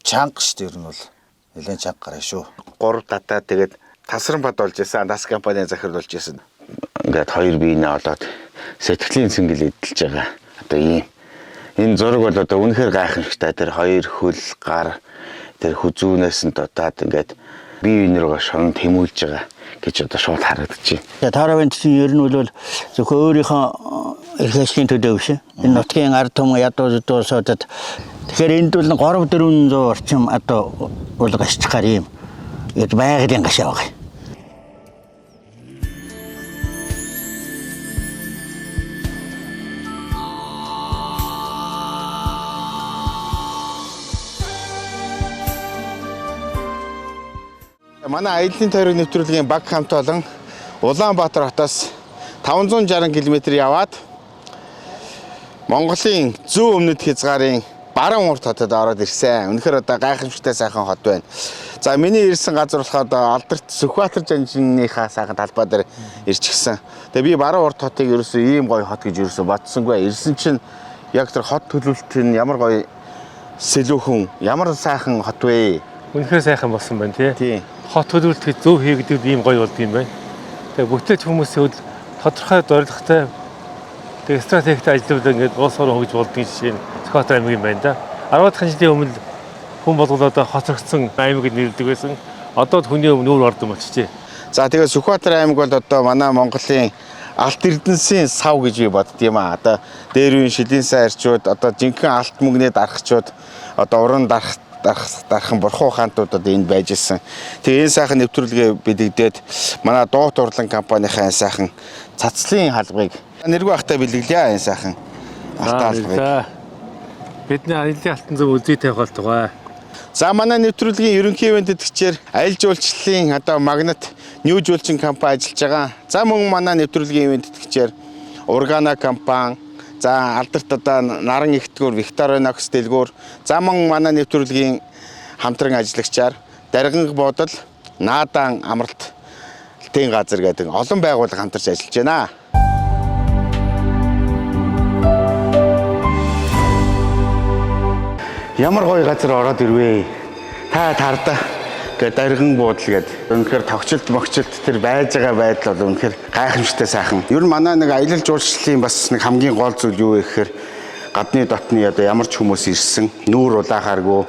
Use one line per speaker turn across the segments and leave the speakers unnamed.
чанга шүү дээ. Ер нь бол нэлээд чанга гараа шүү.
3 татаа тэгээд тасран бод болж исэн, дас компани захирал болж исэн. Ингээд хоёр биенээ олоод сэтгэлийн цэнгэл эдэлж байгаа. Одоо ийм энэ зураг бол одоо үнэхээр гайхамшигтай. Тэр хоёр хөл гар тэр хүзүүнээс нь дутаад ингээд бие биенээ рүү шорон тэмүүлж байгаа гэж одоо шууд харагдаж байна.
Таравын чинь ер нь бол зөвхөн өөрийнхөө эрх ашигын төлөө биш. Энэ нутгийн ард түмэн ядуу зүйдөөсөд тэгэхээр энд бол 3-400 орчим одоо бол гашчгаар юм. Эд байгалийн гашаа байгаа.
Манай аяллаа тойрог нэвтрүүлгийн баг хамт олон Улаанбаатар хотоос 560 км яваад Монголын зүүн өмнөд хязгаарын баруун урт хотод ороод ирсэн. Үнэхээр одоо гайхамшигтай сайхан хот байна. За миний ирсэн газар болохоор Алдарт Сүхбаатар жанжинныхаа сайхан талбай дээр ирчихсэн. Тэгээ би баруун урт хотыг ерөөсөө ийм гоё хот гэж ерөөсөө бодсонгүй. Ирсэн чинь яг тэр хот төлөвлөлт нь ямар гоё сэлүүхэн, ямар сайхан хот вэ?
Үнэхээр сайхан болсон байна тий.
Тийм.
Хот төлөвлөлт зөв хийгдээд ийм гоё болд юм байна. Тэгээ бүтэц хүмүүсийн хувьд тодорхой зорилготой тэгээ стратегтэй ажилладаг ингээд улс орон хөгж болдгийн жишээ нь Сүхбаатар аймаг юм байна да. 10-аад жилийн өмнө хүн болголоо хоцрогдсон аймаг гэж нэрлэдэг байсан. Одоо хүний өмнө нүүр ордон болчихжээ.
За тэгээ Сүхбаатар аймаг бол одоо манай Монголын алт эрдэнсийн сав гэж би боддгийм аа. Одоо дээр үеийн шилийн сайрчууд, одоо жинхэнэ алт мөнгөний дарагчууд, одоо уран дархан бурхан хаантууд одоо энд байж исэн. Тэгээ энэ сайхан нэвтрүүлгээ бэлэгдээд манай дуут урлан компанийн сайхан цацлын халбыг нэргүй ахтай бэлэглэе энэ сайхан албыг.
Бидний аяллаа алтан зөв үзий тавих болтугай.
За манай нэвтрүүлгийн ерөнхий ивент тэтгэгчээр аялал жуулчлалын одоо магнат New Жуулчин компани ажиллаж байгаа. За мөн манай нэвтрүүлгийн ивент тэтгэгчээр Ургана компани, за Алдарт одоо Наран Ихтгүүр, Викторинокс дэлгүүр, за мөн манай нэвтрүүлгийн хамтран ажиллагчаар Дарганг буудал, Наадан амралтын газар гэдэг олон байгууллага хамтарч ажиллаж байна. Ямар гоё газар ороод ирвэ. Та тардаа гэдэг Дарган буудал гэдэг. Үнэхээр тогтчлт могчлт тэр байж байгаа байдал бол үнэхээр гайхамшигтай сайхан. Ер нь манай нэг аялал жуулчлалын бас нэг хамгийн гол зүйл юу вэ гэхээр гадны дотны одоо ямар ч хүмүүс ирсэн нүүр улаахааргүй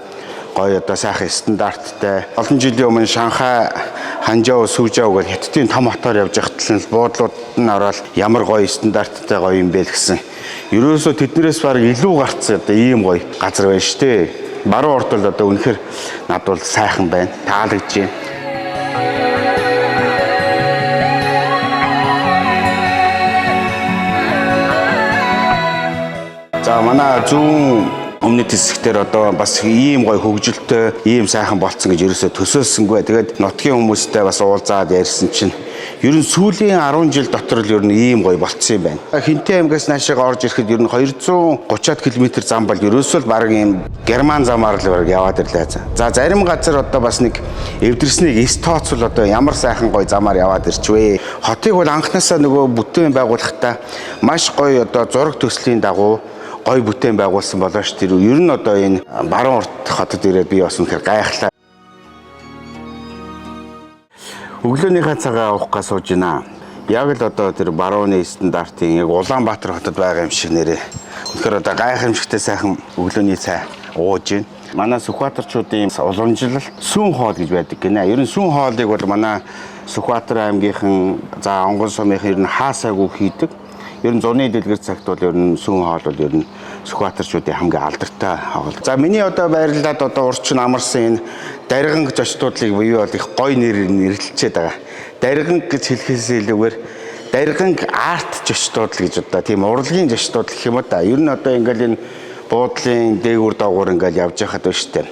гоё одоо сайхан стандарттай. Олон жилийн өмнө Шанхай, Ханчжоу, Сүүжоу гэх хятадын том хотоор явж байхад л буудлууд нь ороод ямар гоё стандарттай гоё юм бэ гэсэн. Ерөөсөө тэднээс баг илүү гарцсан одоо ийм гоё газар байна шүү дээ. Баруун урт бол одоо үнэхээр над бол сайхан байна. Таалагдж байна. За манай зүүн өмнөд хэсгээр одоо бас ийм гоё хөгжилтэй, ийм сайхан болцсон гэж ерөөсөө төсөөлсөнгүй. Тэгээд нутгийн хүмүүстэй бас уулзаад ярьсан чинь ер нь сүүлийн 10 жил дотор л ер нь ийм гоё болцсон юм байна. Хинтээ аймгаас наашаага орж ирэхэд ер нь 230 км зам бол ерөөсөө л баг ийм герман замаар л баг яваад ирлээ. За зарим газар одоо бас нэг эвдэрснийг стооцвол одоо ямар сайхан гоё замаар яваад ирчвэ. Хотыг бол анхнаасаа нөгөө бүтээн байгуулахдаа маш гоё одоо зураг төслийн дагуу гой бүтээн байгуулсан болоо ш тэр ер нь одоо энэ баруун урт хотод ирээд би бас үнэхээр гайхлаа. Өглөөнийхөө цагаа уухгаа сууж байна. Яг л одоо тэр барууны стандартын яг Улаанбаатар хотод байгаа юм шиг нэрээ. Үнэхээр одоо гайхамшигтай сайхан өглөөний цай ууж байна. Манай Сүхбаатарчуудын уламжлал сүүн хоол гэж байдаг гинэ. Ер нь сүүн хоолыг бол манай Сүхбаатар аймгийнхан за Онгон сумынхан ер нь хаасаагүй хийдэг. Ер нь зуны дэлгэр цагт бол ер нь сүүн хоол бол ер нь Сүхбаатарчуудын хамгийн алдартай хоол. За миний одоо байрлалаад одоо урчин амарсан энэ Дарганг зочдлыг бие бол их гоё нэрээр нэрлэлцээд байгаа. Дарганг гэж хэлэхээс илүүгээр Дарганг арт зочдууд гэж одоо тийм урлагийн зочдууд гэх юм да. Ер нь одоо ингээл энэ буудлын дээгүүр доогуур ингээл явж байхад байна штэ.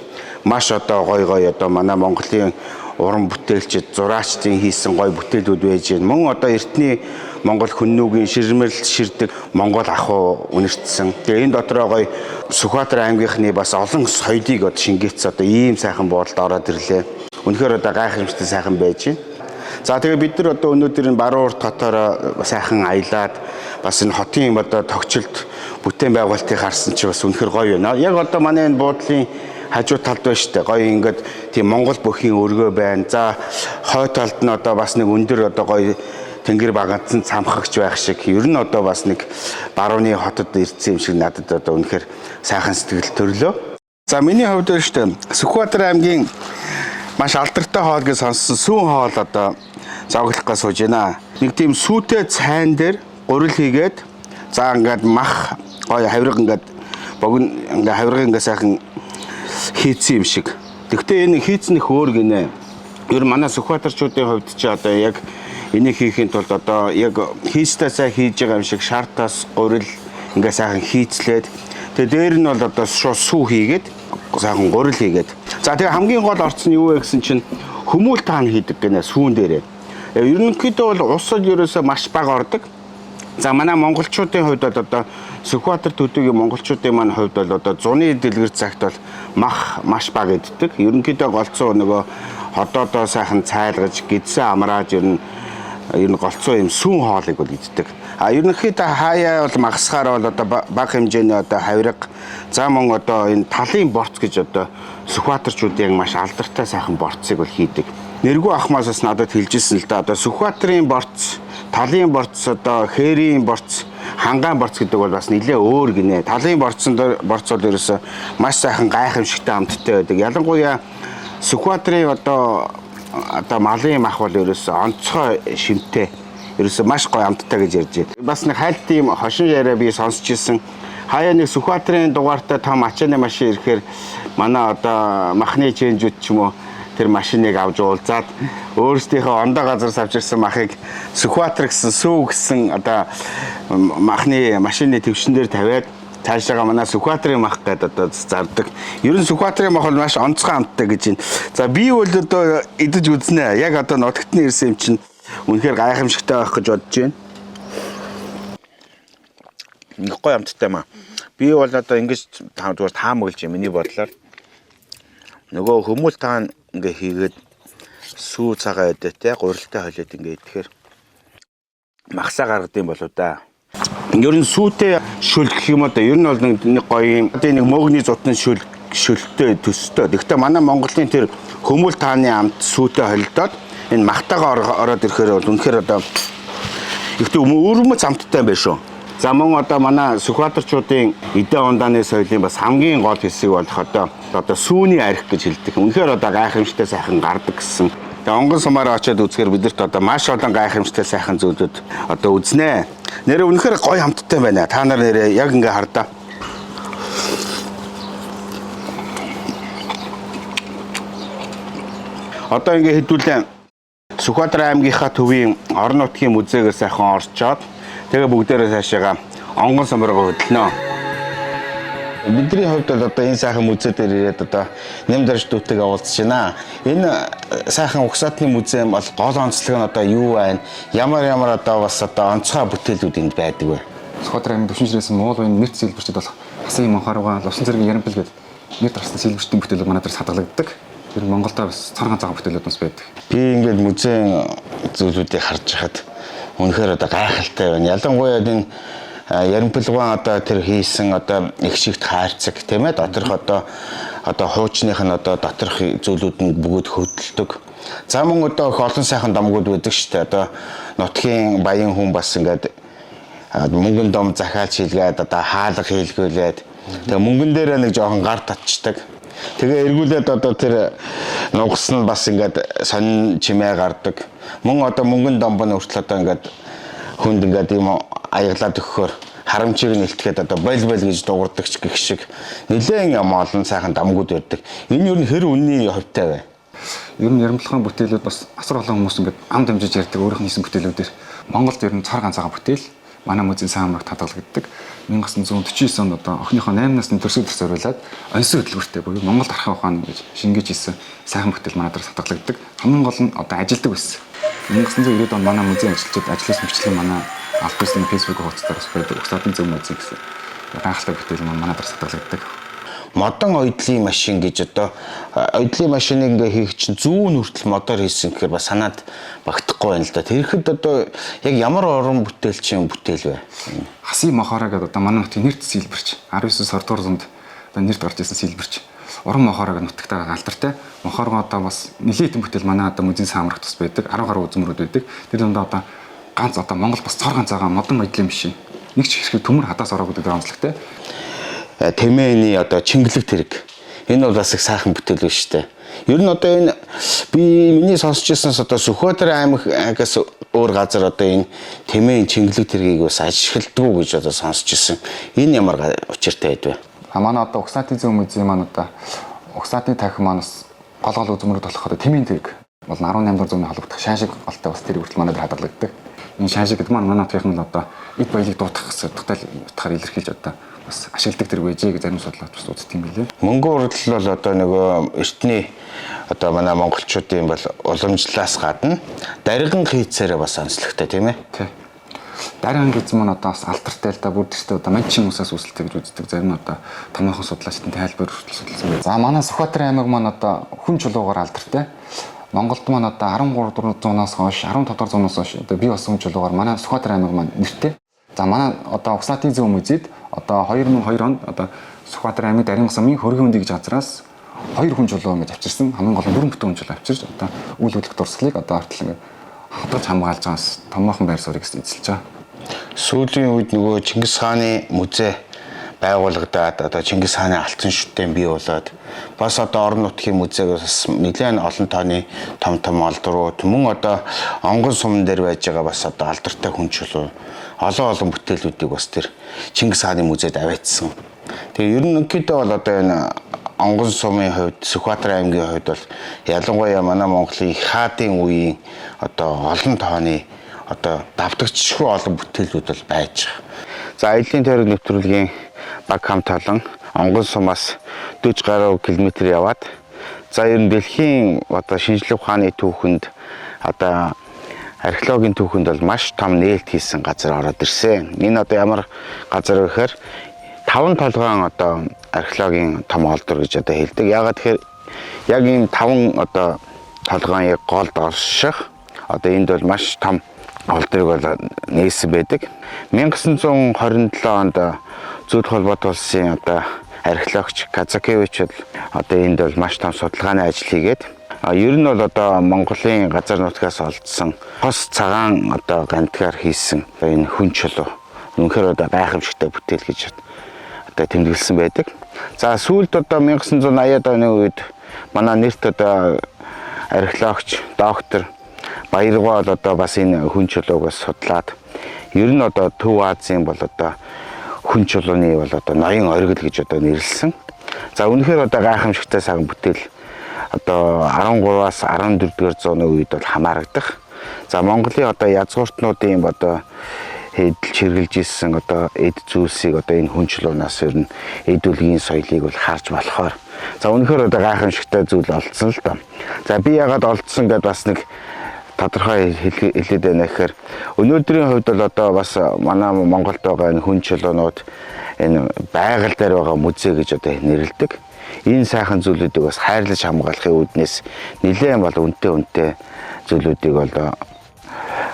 Маш одоо гоё одоо манай Монголын уран бүтээлчид, зураачдын хийсэн гоё бүтээлүүд байж байна. Мөн одоо эртний Монгол хүннүүгийн ширмэл ширдэг Монгол ахуй үнэртсэн. Тэгээ энэ дотроо гоё Сүхбаатар аймгийнхны бас олон соёлыг одоо шингээц одоо ийм сайхан буудалд ороод ирлээ. Үнэхээр одоо гайхамшигтай сайхан байж байна. За тэгээ бид нар одоо өнөөдөр энэ баруун урт хотоор сайхан аялаад бас энэ хотын одоо тогтчлт бүтээн байгуулалтыг харсан чи бас үнэхээр гоё байна. Яг одоо манай энэ буудлын хажуу талд байна шүү дээ. Гоё ингээд тийм Монгол бүхийн өргөө байна. За хой талд нь одоо бас нэг өндөр одоо гоё тэнгэр багцсан цамхагч байх шиг. Ер нь одоо бас нэг барууны хотод ирсэн юм шиг надад одоо үнэхээр сайхан сэтгэл төрлөө. За миний хувьд байна шүү дээ. Сүхбаатар аймгийн маш алдартай хоол гэж сонссон сүүн хоол одоо зоглох гэж сууж байна. Нэг тийм сүүтэй цайн дээр гурил хийгээд за ингээд мах гоё хавирга ингээд богино ингээд хавирга ингээд сайхан хийцэн юм шиг. Тэгвэл энэ хийцнэх өөр гинэ. Ер нь манай Сүхбаатарчуудын хувьд ч одоо яг энийг хийхин тулд одоо яг хийцтэй цай хийж байгаа юм шиг шартаас гурил ингээд сайхан хийцлээд тэгээ дээр нь бол одоо шууд сүү хийгээд сайхан гурил хийгээд. За тэгээ хамгийн гол орц нь юу вэ гэсэн чинь хүмүүл таан хийдэг гэнэ сүүн дээрээ. Ерөнхийдөө бол усад ерөөсөө маш бага ордог. За манай монголчуудын хувьд бол одоо Сүхбаатар төдийгийн монголчуудын маань хувьд бол одоо зуны дэлгэр цагт бол мах маш бага иддэг. Ерөнхийдөө голцоо нөгөө ходоодоо сайхан цайлгаж гидсэн амрааж ер нь голцоо юм сүүн хоолыг бол иддэг. А ерөнхийдөө хаяа бол магасгаар бол одоо бага хэмжээний одоо хавирга за мөн одоо энэ талын борц гэж одоо Сүхбаатарчуудын маш алдартай сайхан борцыг бол хийдэг. Нэргүй ахмаас бас надад хэлжсэн л да. Одоо Сүхбаатарын борц, талын борц, одоо хээрийн борц, хангаан борц гэдэг бол бас нэлээ өөр гинэ. Талын борцсон борц бол ерөөсөө маш сайхан гайхамшигтай амттай байдаг. Ялангуяа Сүхбаатарын одоо малын мах бол ерөөсөө онцгой шимтэй. Ерөөсөө маш гоё амттай гэж ярьж байна. Бас нэг хайлт тийм хошин яриа би сонсч ирсэн. Хаяа нэг Сүхбаатарын дугаартай том ачааны машин ирэхээр манай одоо махны чэнжүүд ч юм уу тэр машиныг авч уулзаад өөрсдийнхөө ондоо газар авчирсан махыг Сүхбаатар гэсэн сүү гэсэн одоо махны машины төвшин дээр тавиад цаашаага манай Сүхбаатарын мах гэдэг одоо зардаг. Ер нь Сүхбаатарын мах бол маш онцгой амттай гэж байна. За би бол одоо идэж үзнэ. Яг одоо нутагтны ирсэн юм чинь үнэхээр гайхамшигтай байх гэж бодож байна. Нэг гоё амттай маа. Би бол одоо ингэж зүгээр таамаглаж юм миний бодлоор. Нөгөө хүмүүл таан ингээ хийгээд сүү цагаа өдөөтэй гурилтай холиод ингээ идэхээр магсаа гаргад юм болоо да. Ер нь сүүтэй шүл гэх юм одоо ер нь бол нэг гоё юм. Одоо нэг мөөгний зутны шүлтэй төстэй. Гэхдээ манай Монголын тэр хүмүүл тааны амт сүүтэй холидоод энэ махтагаа ороод ирэхээр бол үнэхээр одоо ихтэй өрмөц амттай юм байна шүү. За мөн одоо манай Сүхбаатарчуудын эдэ ундааны соёлын бас хамгийн гол хэсэг болох одоо сүүний арх гэж хэлдэг. Үнэхээр одоо гайхамшигтай сайхан гардаг гэсэн. Тэгээ онгон сумаараа очиод үзэхээр бидэрт одоо маш олон гайхамшигтай сайхан зүйлүүд одоо үзнэ. Нэрээ үнэхээр гоё хамттай байна. Та нар нэрээ яг ингээ хардаа. Одоо ингээ хэдүүлээ Сүхбаатар аймгийнхаа төвийн орон нутгийн музейгээр сайхан орчоод тэгээ бүгдээрээ цаашаага онгон сумар руу хөдлөнө. Бидний хувьд бол одоо энэ сайхан музей дээр ирээд одоо нэмдэрч дүүтэйгээ уулзж байна. Энэ сайхан угсаатны музей бол гол онцлог нь одоо юу байна? Ямар одоо бас одоо онцгой бүтээлүүд энд байдаг вэ?
Сүхбаатар аймгийн төвшинжрээсэн Монгол баян нэрт сэлбэрчд бол Хасан Манхарууга, Лувсан цэргийн Ярампил гэдэг нэр дарсан сэлбэрчдийн бүтээлүүд манай дээр хадгалагддаг. Тэр Монголда бас цар ганцхан бүтээлүүд бас байдаг.
Би ингээд музейн зүйлүүдийг харж хахад үнэхээр одоо гайхалтай байна. Ялангуяа энэ Ярампилгуан одоо тэр хийсэн одоо их шигт хайрцаг тийм ээ доторх одоо хуучных нь одоо доторх зүйлүүд нь бүгд хөдөлдөг. За мөн одоо их олон сайхан домгууд байдаг шүү дээ. Одоо нутгийн баян хүн бас ингээд мөнгөн дом захиалж хийлгээд одоо хаалга хийлгүүлээд тэгээ мөнгөн дээрээ нэг жоохон гар татчихдаг. Тэгээ эргүүлээд одоо тэр нугас нь бас ингээд сонин чимээ гардаг. Мөн одоо мөнгөн домбон хүртэл одоо ингээд хүнд ингээд юм аяглаад өгөхөөр харамчийг нь илтгэхэд одоо бойл гэж дуурдаг ч гэх шиг нэлээд олон сайхан дамгууд байдаг. Энэ юу н хэр үнний хувьтай вэ?
Ер нь Ярамплахын бүтээлүүд бас асар олон хүмүүс ингээд ам дамжиж ярьдаг өөрийнх нь хийсэн бүтээлүүдээр Монголд ер нь цар ганцхан бүтээл манай музейн сайн хамрагт хадгалагддаг. 1949 онд одоо охиныхоо 8 насны төрсөд зориулаад оньсон хөтөлбөртэй буюу Монгол архив ухаан гэж шингээж хийсэн сайхан бүтээл манай дээр хадгалагддаг. Хамгийн гол нь одоо ажилдаг байсан. 1990 онд манай музейн ажилчид ажлаас мөрчлэн манай аль биесний фэйсбүүк хуудасаар бас байдаг. Угсаатын зөв музей гэсэн гайхалтай бүтээл манай дээр хадгалагддаг.
Модон оёдлын машин гэж одоо оёдлын машиныг ингээ хийх чинь зүүн хүртэл модоор хийсэн гэхээр бас санаад багтахгүй байна л да. Тэгэхэд одоо яг ямар орон бүтээлчин бүтээл вэ?
Хасан Манхараа гэдэг одоо манай нутгийн нэрт сэлбэрч 19-р дугаар зуунд одоо нэрт гарч ирсэн сэлбэрч уран мохорог нутагтаа алдартай. Мохорог одоо бас нэлийн хэдэн бүтээл манай одоо музейн саамрах тус байдаг. 10 гаруй үзмөрүүд байдаг. Тэр дундаа одоо ганц одоо Монгол бас цор ганц байгаа модон байдлын биш. Нэг ч хэсэг төмөр хадаас ороо гэдэг онцлогтой.
Тэмээний одоо чингэлэг тэрэг. Энэ бол бас их сайхан бүтээл биш үү? Ер нь одоо энэ миний сонсч ирсэнс одоо Сүхбаатар аймагаас өөр газар одоо энэ тэмээний чингэлэг тэргийг бас ашигладаг гэж одоо сонсч ирсэн. Энэ ямар учиртай байдвэ?
Манай одоо Угсаатын зүүн музей маань одоо Угсаатын тарих маань бас гол үзмөрүүд болох одоо тэмээний тэрэг бол 18 дугаар зууны холбогдох шаашиг олтой бас тэр хүртэл манайд хадгалагддаг. Энэ шаашиг гэдэг маань манай тарихын одоо эд баялаг дуутах утгаар илэрхийлж одоо бас ашигладаг тэрэг байжээ гэж зарим судлаач бас үздэг юм билээ.
Мөнгөн урдл бол одоо нөгөө эртний одоо манай монголчуудын бол уламжлалаас гадна дарган хийцээрээ бас онцлогтой тийм ээ.
Тий. Дарган хийц маань одоо бас алдартай л да бүрдэртээ одоо манчин усаас үүсэлтэй гэж үздэг. Зарим нь одоо томоохон судлаачдын тайлбар хүртэл судалсан байна. За манай Сүхбаатар аймаг маань одоо хүн чулуугаар алдартай. Монголд маань одоо 1300-аас хойш 15 дугаар зуунаас хойш одоо бий болсон чулуугаар манай Сүхбаатар аймаг маань нэртэй. За манай одоо Угсаатын зүүн музейд одоо 2002 онд одоо Сүхбаатар аймаг Дарин сумын хөргийн үндий гэж газраас 2 хүн чулуу ингэж авчирсан. Хамгийн гол нь 4 бүтэн хүн чулуу авчирч одоо үйл хөдлөх дурсгалыг одоо ортол ингэ хадгалж хамгаалж байгаас томоохон байр суурийг эзэлж байгаа.
Сүүлийн үед нөгөө Чингис хааны музей байгуулагдаад одоо Чингис хааны алтан шүтэн бий болоод бас одоо орон нутгийн музейг бас нэлээд олон тооны том олдрууд мөн одоо онгон суман дээр байж байгаа бас одоо алдартай хүн чулуу олон бүтээлүүдийг бас тэр Чингис хааны музейд аваачсан. Тэгээ ерөнхийдөө бол одоо энэ онгон сумын хувьд Сүхбаатар аймгийн хувьд бол ялангуяа манай Монголын их хаадын үеийн одоо олон тооны одоо давтагчшгүй олон бүтээлүүд бол байж байгаа. За аялын тойрог нэвтрүүлгийн баг хамт олон онгон сумаас 40 гаруй километр яваад за ер нь дэлхийн одоо шинжлэх ухааны түүхэнд одоо археологийн түүхэнд бол маш том нээлт хийсэн газар ороод ирсэн. Энэ одоо ямар газар вэ гэхээр 5 толгойн одоо археологийн том олдор гэж одоо хэлдэг. Яагаад тэгэхээр яг энэ 5 одоо толгойн яг голд орших одоо энд бол маш том олдрыг бол нээсэн байдаг. 1927 онд Зүүн холбоот улсын одоо археологч Казакевич одоо энд бол маш том судалгааны ажил хийгээд ер нь бол одоо Монголын газар нутгаас олдсон хос цагаан одоо гантгаар хийсэн энэ хүн чулуу үнэхээр одоо гайхамшигтай бүтээл гэж одоо тэмдэглэсэн байдаг. За сүүлд одоо 1980-ад оны үед манай нэрт одоо археологч доктор Баяргаа бол одоо бас энэ хүн чулууг бас судлаад ер нь одоо Төв Азийн бол одоо хүн чулууны бол одоо ноён оргил гэж одоо нэрлсэн. За үнэхээр одоо гайхамшигтай сайхан бүтээл одоо 13-аас 14-р зууны үед бол хамаарагдах. За Монголын одоо язгууртнуудын одоо хэдэлж хэрглэж ирсэн одоо эд зүйлсийг одоо энэ хүн чулуунаас ер нь эд үлгийн соёлыг бол харж болохоор за үнэхээр одоо гайхамшигтай зүйл олдсон л доо. За би ягаад олдсон гэдээ бас нэг тодорхой хэлээд байна гэхээр өнөөдрийн хувьд бол одоо бас манай Монголд байгаа энэ хүн чулуунууд энэ байгаль дээр байгаа музей гэж одоо нэрлэдэг. Энэ сайхан зүйлүүдийг бас хайрлаж хамгаалахын үүднээс нэлээд бол үнэтэй зүйлүүдийг бол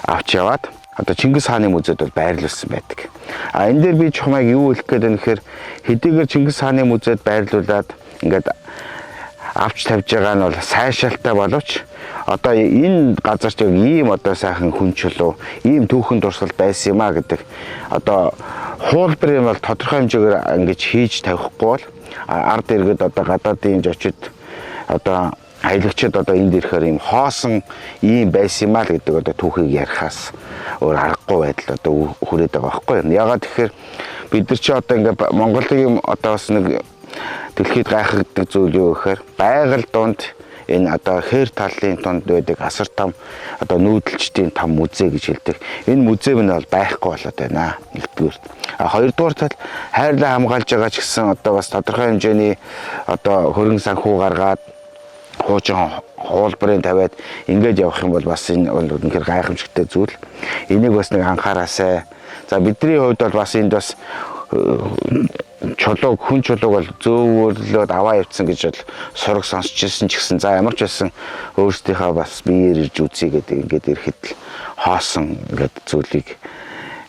авч яваад одоо Чингис хааны музейд бол байрлуулсан байдаг. Энэ дээр би чухмайг юу хэлэх гээд байна гэхээр хэдийгээр Чингис хааны музейд байрлуулад ингээд авч тавьж байгаа нь бол сайшаалтай боловч одоо энэ газарт яг ийм одоо сайхан хүн чулуу ийм түүхэн дурсгал байсан юм а гэдэг одоо хуулбар юм бол тодорхой хэмжээгээр ингэж хийж тавихгүй бол ард иргэд одоо гадаадын зочид одоо аялагчид одоо энд ирэхээр ийм хоосон ийм байсан юм а л гэдэг одоо түүхийг ярихаас өөр аргагүй байдал одоо хүрээд байгаа байхгүй юу. Ягаад тэгэхээр бид нар чи одоо ингээ Монголын одоо бас нэг дэлхийд гайхагддаг зүйл юу гэхээр байгаль донд энэ одоо хээр талын донд байдаг асар том одоо нүүдэлчдийн том музей гэж хэлдэг. Энэ музей нь бол байхгүй болоод байна. Нэгдүгээр. Хоёрдугаар тал хайрлаа хамгаалж байгаа ч гэсэн одоо бас тодорхой хэмжээний одоо хөрөнгө санхүү гаргаад хуучин хуулбарын тавиад ингэж явах юм бол бас энэ үнэхээр гайхамшигтай зүйл. Энийг бас нэг анхаараасай. За бидний хувьд бол бас энд бас чулууг хүн чулууг бол зөөвөрлөөд аваа явцсан гэж бол сураг сонсч ирсэн ч гэсэн за ямар ч байсан өөрсдийнхөө бас биеэр ирж үзье гэдэг ингээд ирэхэд л хоосон ингээд зүйлийг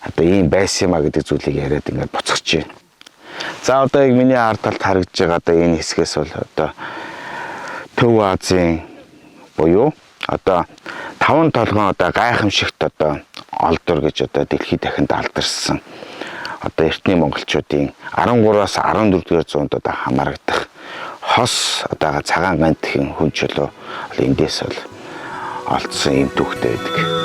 одоо ийм байсан юм а гэдэг зүйлийг яриад ингээд буцагч байна. За одоо яг миний ард талд харагдж байгаа одоо энэ хэсгээс бол одоо Төв Азийн буюу одоо 5 толгойн одоо гайхамшигт одоо олдор гэж одоо дэлхийд дахинд алдарсан одоо эртний монголчуудын 13-аас 14-р зуунд одоо хамаарагдах хос одоо цагаан гантхийн хүн чулуу эндээс бол олдсон юм түүхтэй байдаг.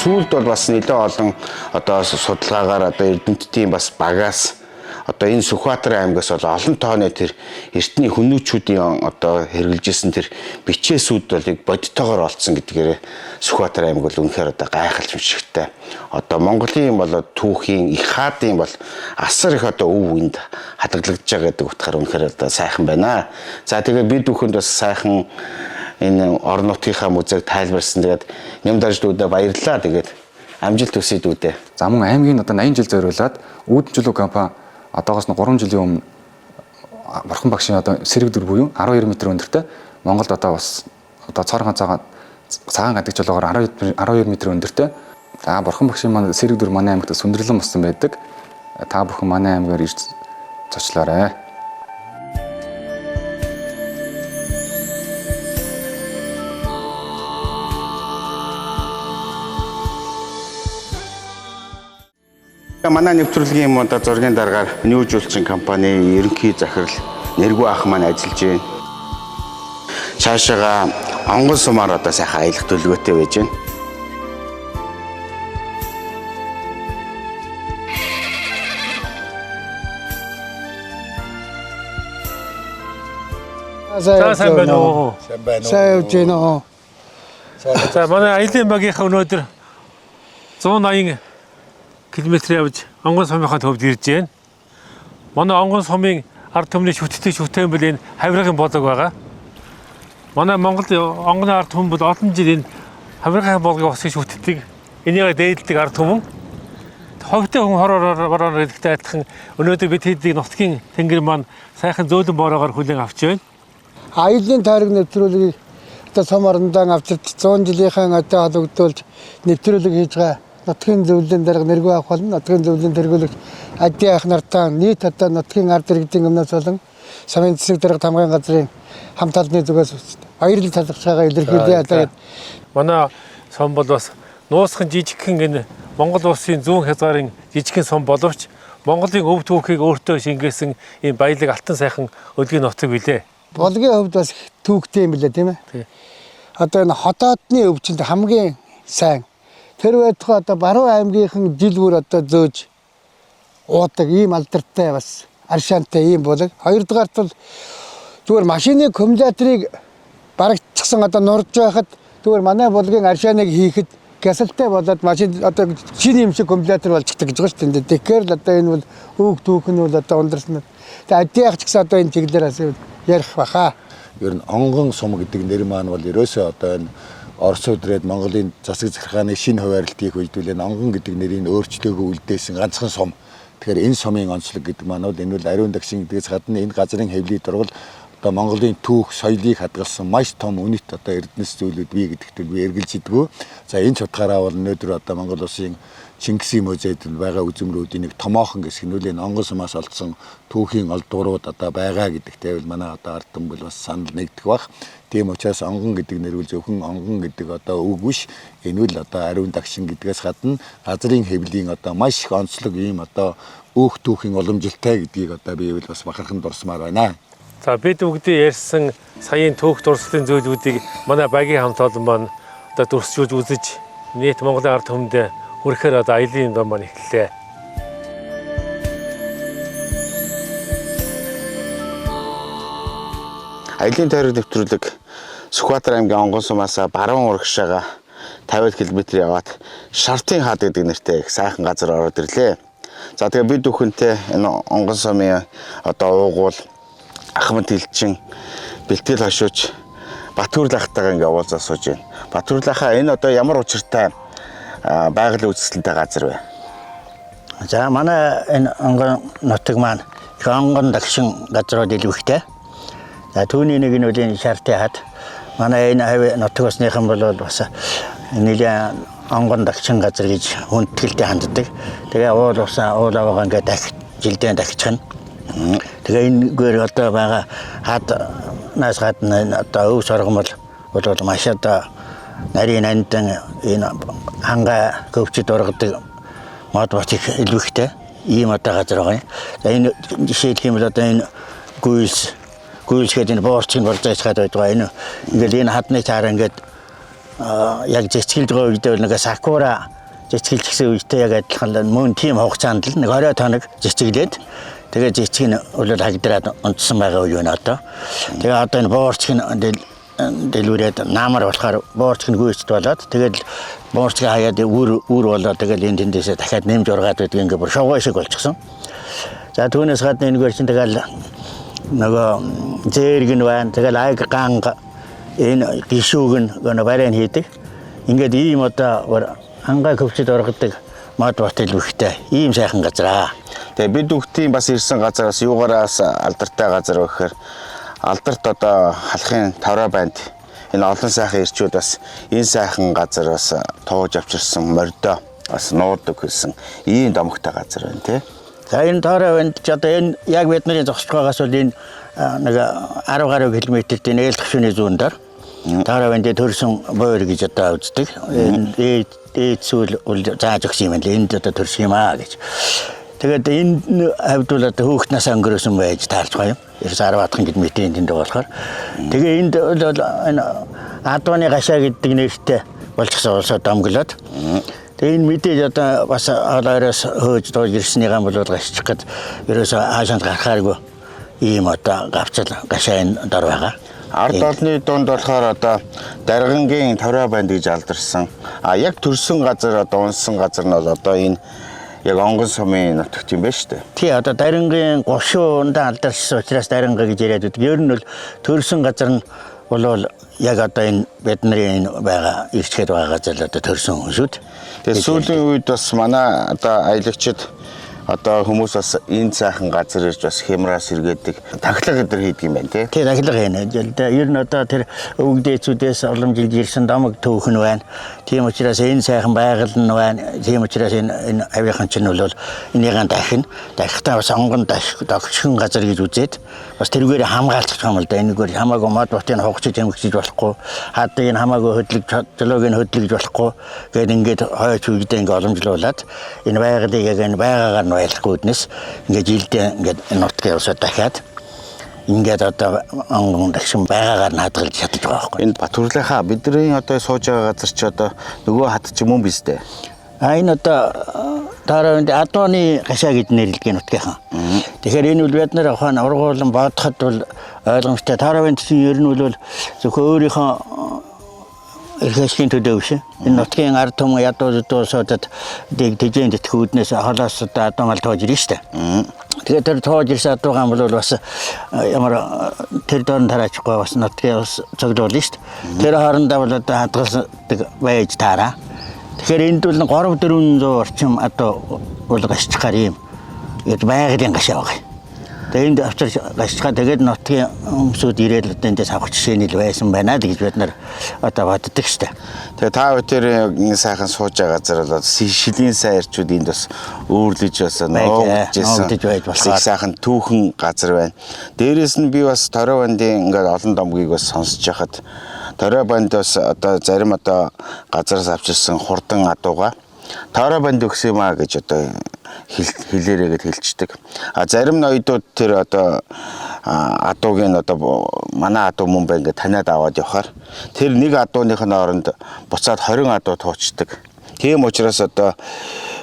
Сүүлд бол бас нэлээд олон одоо судалгаагаар одоо эрдэмтдийн бас багаас одоо энэ Сүхбаатар аймгаас бол олон тооны тэр эртний хүмүүчүүдийн одоо хэрэгжилжсэн тэр бичээсүүд бол бодитоогоор олцсон гэдгээр Сүхбаатар аймаг бол үнэхээр одоо гайхалшигтай. Одоо Монголын бол түүхийн их хаадын бол асар их одоо өв үнд хадгалагдж байгаа гэдэг утгаар үнэхээр одоо сайхан байна. За тэгээ бид бүхэнд бас сайхан энэ орон нутгийнхаа музейг тайлбарсан. Тэгээд нямдарчдуудаа баярлалаа. Тэгээд амжилт хүсье дүүдээ.
За мөн аймгийн одоо 80 жил зориулаад үүдэн чулуу компани одоогоос нь 3 жилийн өмнө Бурхан багшийн одоо сэрэг дүр буюу 12 м өндөртэй Монголд одоо бас одоо цорхон цагаан гадаг чулуугаар 12 м өндөртэй. За Бурхан багшийн маань сэрэг дүр манай аймагт сүндэрлэн болсон байдаг. Та бүхэн манай аймгаар ирж зочлоорой.
Манай нэвтрүүлгийн одоо зургийн дараагаар New Julchin компани ерөнхий захирал Нэргүй ах маань ажиллаж байна. Цаашаага онгон сумаар одоо сайхан аялах төлөвлөгөөтэй байж байна.
сайн байна уу?
Сайн явж байна уу?
За манай аялын багийнхаа өнөөдөр 180 км явж онгон сумынхаа төвд ирж байна. Манай онгон сумын ард түмний шүтэн бол энэ хавиргын боолог байгаа. Манай Монголд онгоны ард түмэн бол олон жил энэ хавиргын боолгыг усгаж шүтдэг. Энийг дээдэлдэг ард түмэн. Ховтой хүн хороор гэдэгтэй адилхан өнөөдөр бид хэдийг нутгийн тэнгэр маань сайхан зөөлөн боороогоор хүлээн авч байна.
Аялын тойрог нэвтрүүлгийг одоо сум орнодоо авчирч 100 жилийнхаа одоо холбогдуулж нэвтрүүлэг хийж байгаа. Нутгийн зөвлөлийн дарга Нэргүй ах болон нутгийн зөвлөлийн тэргүүлэгч Ади ах нартай нийт одоо нутгийн ард иргэдийн өмнөөс болон Самын засаг дарга тамгын газрын хамт олонны зүгээс баярлал талархлаа илэрхийлье. Тэгээд
манай сум бол бас нуусхан жижигхэн энэ Монгол улсын зүүн хязгаарын жижигхэн сум боловч Монголын өв түүхийг өөртөө шингээсэн ийм баялаг алтан сайхан өлгийн нутаг билээ.
Болгын хувьд бас түүхтэй юм билээ тийм ээ. Одоо энэ хотоодны өвчнөд хамгийн сайн тэр байтугай одоо Баруун аймгийнхан жил бүр одоо зөөж уудаг ийм алдартай бас аршаантай ийм болог. Хоёрдугаарт бол зүгээр машины аккумуляторыг барагдчихсан одоо нурж байхад зүгээр манай болгын аршааныг хийхэд гясалтай болоод машин одоо шинэ юм шиг аккумулятор болчихдаг гэж байгаа шүү дээ. Тэгэхээр л одоо энэ бол өг түүх нь бол одоо ундарсан. Тэгээ адиах ч гэсэн одоо энэ чиглэлээр бас ярих баха.
Ер нь онгон сум гэдэг нэр маань бол ерөөсөө одоо энэ Орос үдрээд Монголын засаг захиргааны шинэ хуваарлт хийх үед л онгон гэдэг нэрийг өөрчлөөгөө үлдээсэн ганцхан сум. Тэгэхээр энэ сумын онцлог гэдэг маань бол энэ бол ариун дагшин гэдгээс гадна энэ газрын хэвлий дургал одоо Монголын түүх соёлыг хадгалсан маш том үнэт одоо эрдэнэс зүйлүүд бий гэдэгт би эргэлж идэггүй. За энэ ч утгаараа бол өнөөдөр одоо Монгол улсын Чингисийн музейд байгаа үзмрүүдийн нэг томоохон хэсэг нь үл онгон сумаас олдсон түүхийн олдгорууд одоо байгаа гэдэгтэй бол манай одоо ард түмэн бол бас санал нэгдэх бах. Тийм учраас онгон гэдэг нэр бол зөвхөн онгон гэдэг одоо үг биш. Энэ үл одоо ариун дагшин гэдгээс гадна газрын хэвлийн одоо маш их онцлог ийм одоо өөх түүхийн уламжилтай гэдгийг одоо би бол бас бахархан дурсмаар байна.
За бид бүгдээ ярьсан саяын түүх дурслын зүйлүүдийг манай багийн хамт олон маань одоо дурсжуулж үзэж нийт Монголын ард түмэнд хүрэхээр одоо аялын дом маань эхэллээ.
Аялын тойрог нэвтрүүлэг Сүхбаатар аймгийн онгон сумаас баруун урагшаага 50 км яваад Шартын хаад гэдэг нэртэй их сайхан газар ороод ирлээ. За тэгээ бид бүхэнтэй энэ онгон сумын одоо уугуул Ахмад Хилчин бэлтгэл хашууч Батүрл ахтайгаа ингээ уулзаа сууж байна. Батүрл ахаа энэ одоо ямар учиртай байгалийн үзэсгэлэнтэй газар вэ?
За манай энэ онгон нутаг маань онгон дагшин газрууд илүүхтэй. За түүний нэг нь үлийн шаардтай хат. Манай энэ хавь нутаг усныхан бол бас нэлээд онгон дагшин газар гэж хүндэтгэлтэй ханддаг. Тэгээ уул усаа уул аваагаа ингээд жилдээ дахичихна. Тэгээ энэ гэр одоо байгаа хад нас гадна одоо өв соргомол бол маш одоо нарийн андан энэ ханга хөвчөд ургадаг мод бочиг илүүхтэй ийм одоо газар байгаа юм. За энэ жишээлх юм бол одоо энэ гүйлсгээд энэ боорчгийн борзайчгаад байдаг. Энэ ингээл энэ хадны цаараа ингээд яг зэцгэлж байгаа үедээ нэг сакура зэцгэлж гисэн үедээ яг адилхан мөн тийм хугацаанд л нэг 20 тоног зэцгэлээд тэгээ зэцэг нь бол хагдраад унтсан байгаа үе байна одоо. Тэгээ одоо энэ боорчгийн дэлгүүрээд наамар болохоор боорчгийн гүйцэд болоод тэгэл боорчгийн хаяад үр болоод тэгэл энэ тэндээсээ дахиад нэмж ургаад байдаг ингээ бүр шовгоо шиг болчихсон. За түүнээс гадна энэ гэр чинь тэгэл нөгөө зээрг нь байна. Тэгэл аяг ганга энэ гişүүг нь барайн хийдэг. Ингээд ийм одоо хангаа хөвчөд ургадаг мод бортел үхтэй ийм сайхан газар аа.
Тэгээ бид бүгдийн бас ирсэн газараас юугаараас алдартай газар вэ гэхээр алдарт одоо халахын тавраа банд энэ олон сайхан ирчүүд бас энэ сайхан газараас тууж авчирсан мордоо бас нуудаг гэсэн ийм домогтой газар байна тий.
За энэ тавраа банд ч одоо энэ яг бидний зогсож байгаагаас бол энэ нэг 10 гаруй километрт энэ ээл төвшөний зүүн дээр тавраа бандд төрсөн буур гэж одоо үздэг. Ээд зүйл зааж өгсөн юм л энд одоо төрсөн юм аа гэж. Тэгээд энэ хавьд бол одоо хөөхтнээс өнгөрөөсөн байж таарч байгаа юм. 90-10 км-ийн тэнд болохоор. Тэгээ энд бол энэ Адууны гашаа гэдэг нэртэй болчихсон улсад домглоод. Тэгээ энэ мэдээж одоо бас олоороос хөөж дууж ирсний гам бол гашчих гээд ерөөсөө хаашаанд гарахааргүй ийм одоо гавцал гашаа энэ дор байгаа.
Ард олны дунд болохоор одоо Даргангийн тавраа банд гэж алдарсан. Яг төрсөн газар одоо унсан газар нь бол одоо энэ яг онгон сумын нутагт юм байна шүү дээ.
Тий одоо Даргангийн гошуунд алдарсан учраас Даранга гэж яриад байдаг. Ер нь бол төрсөн газар нь бол яг одоо энэ бидний энэ байгаа ирчгээд байгаа газар л одоо төрсөн хүн шүү дээ.
Тэгээ сүүлийн үед бас манай одоо аялагчид одоо хүмүүс бас энэ сайхан газар ирж бас хямраас сэргээдэг тахлаг гэдэр хийдэг юм байна тий.
Тий тахлаг хийнэ. Ер нь одоо тэр өвгдээцүүдээс олон жил ирсэн домог төөхн байна. Тийм учраас энэ сайхан байгаль нь байна. Тийм учраас энэ авийнхын чинь бол энийхэн дахихтаа бас онгон дагшин газар гэж үзээд бас тэрүүгээр хамгаалчих юм л да. Энэгээр хамаагүй мод ботын хугацж эмгчиж болохгүй. Хаад энэ хамаагүй хөдлөг жолоог нь хөдлөж болохгүй. Гэт ингээд хойч үедээ ингээд боломжлуулаад энэ байгалыг яг энэ байгаагаар ойлгохгүйднээс ингээд жилдээ ингээд нутгийн усаа дахиад ингээд одоо онгон дагшин байгаагаар наадгалж чадж байгаа байхгүй.
Энэ Батүрлийнхаа бидний одоо сууж байгаа газар чи одоо нөгөө хат ч юм уу биз дээ.
Энэ одоо Тараунд Адууны гашаа гэж нэрлэдэг нутгийнхан. Тэгэхээр энэ үл бид нар ухаан ургуулсан бодоход бол ойлгомжтой. Тараунд чинь ер нь бол зөвхөн өөрийнхөө эрхэсгийн төдөө биш. Энэ нутгийн ард түмэн ядуусуудад дэжэн тэтгэхүүднээс холоос одоо адуумал тоож ирнэ штэ. Тэгээд тэр тоож ирсэн адуугаан бол бас ямар тэр дөрн тараачихгүй бас нутгийн бас цогцолно штэ. Тэр хоорондоо бол одоо хадгалдаг байж таараа. Тэгэхээр энд бол 300-400 орчим адуу бол гашчихаар юм. Эд байгалийн гашаа байгаа. Тэгээд энд авчирч гашчихаа тэгээд нутгийн хүмүүсүүд ирээл одоо эндээс авах жишээний л байсан байна гэж бид нар одоо боддог штэ.
Тэгээ та бүхэн энэ сайхан сууж байгаа газар бол шилийн сайн ирчүүд энд бас өөрлөж бас нуугдчихсэн.
байж болохоор
сайхан түүхэн газар байна. Дээрээс нь би бас Торой бандын ингээд олон домгийг бас сонсож байхад Торой банд бас одоо зарим одоо газараас авчирсан хурдан адууга Торой банд өгсөн юм а гэж одоо хэлээрээгээд хэлцдэг. Зарим ноёдууд тэр одоо адуугийн одоо манай адуу мөн бай ингээд таниад аваад явахаар тэр нэг адууныхын оронд буцаад 20 адуу туучдаг. Тийм учраас одоо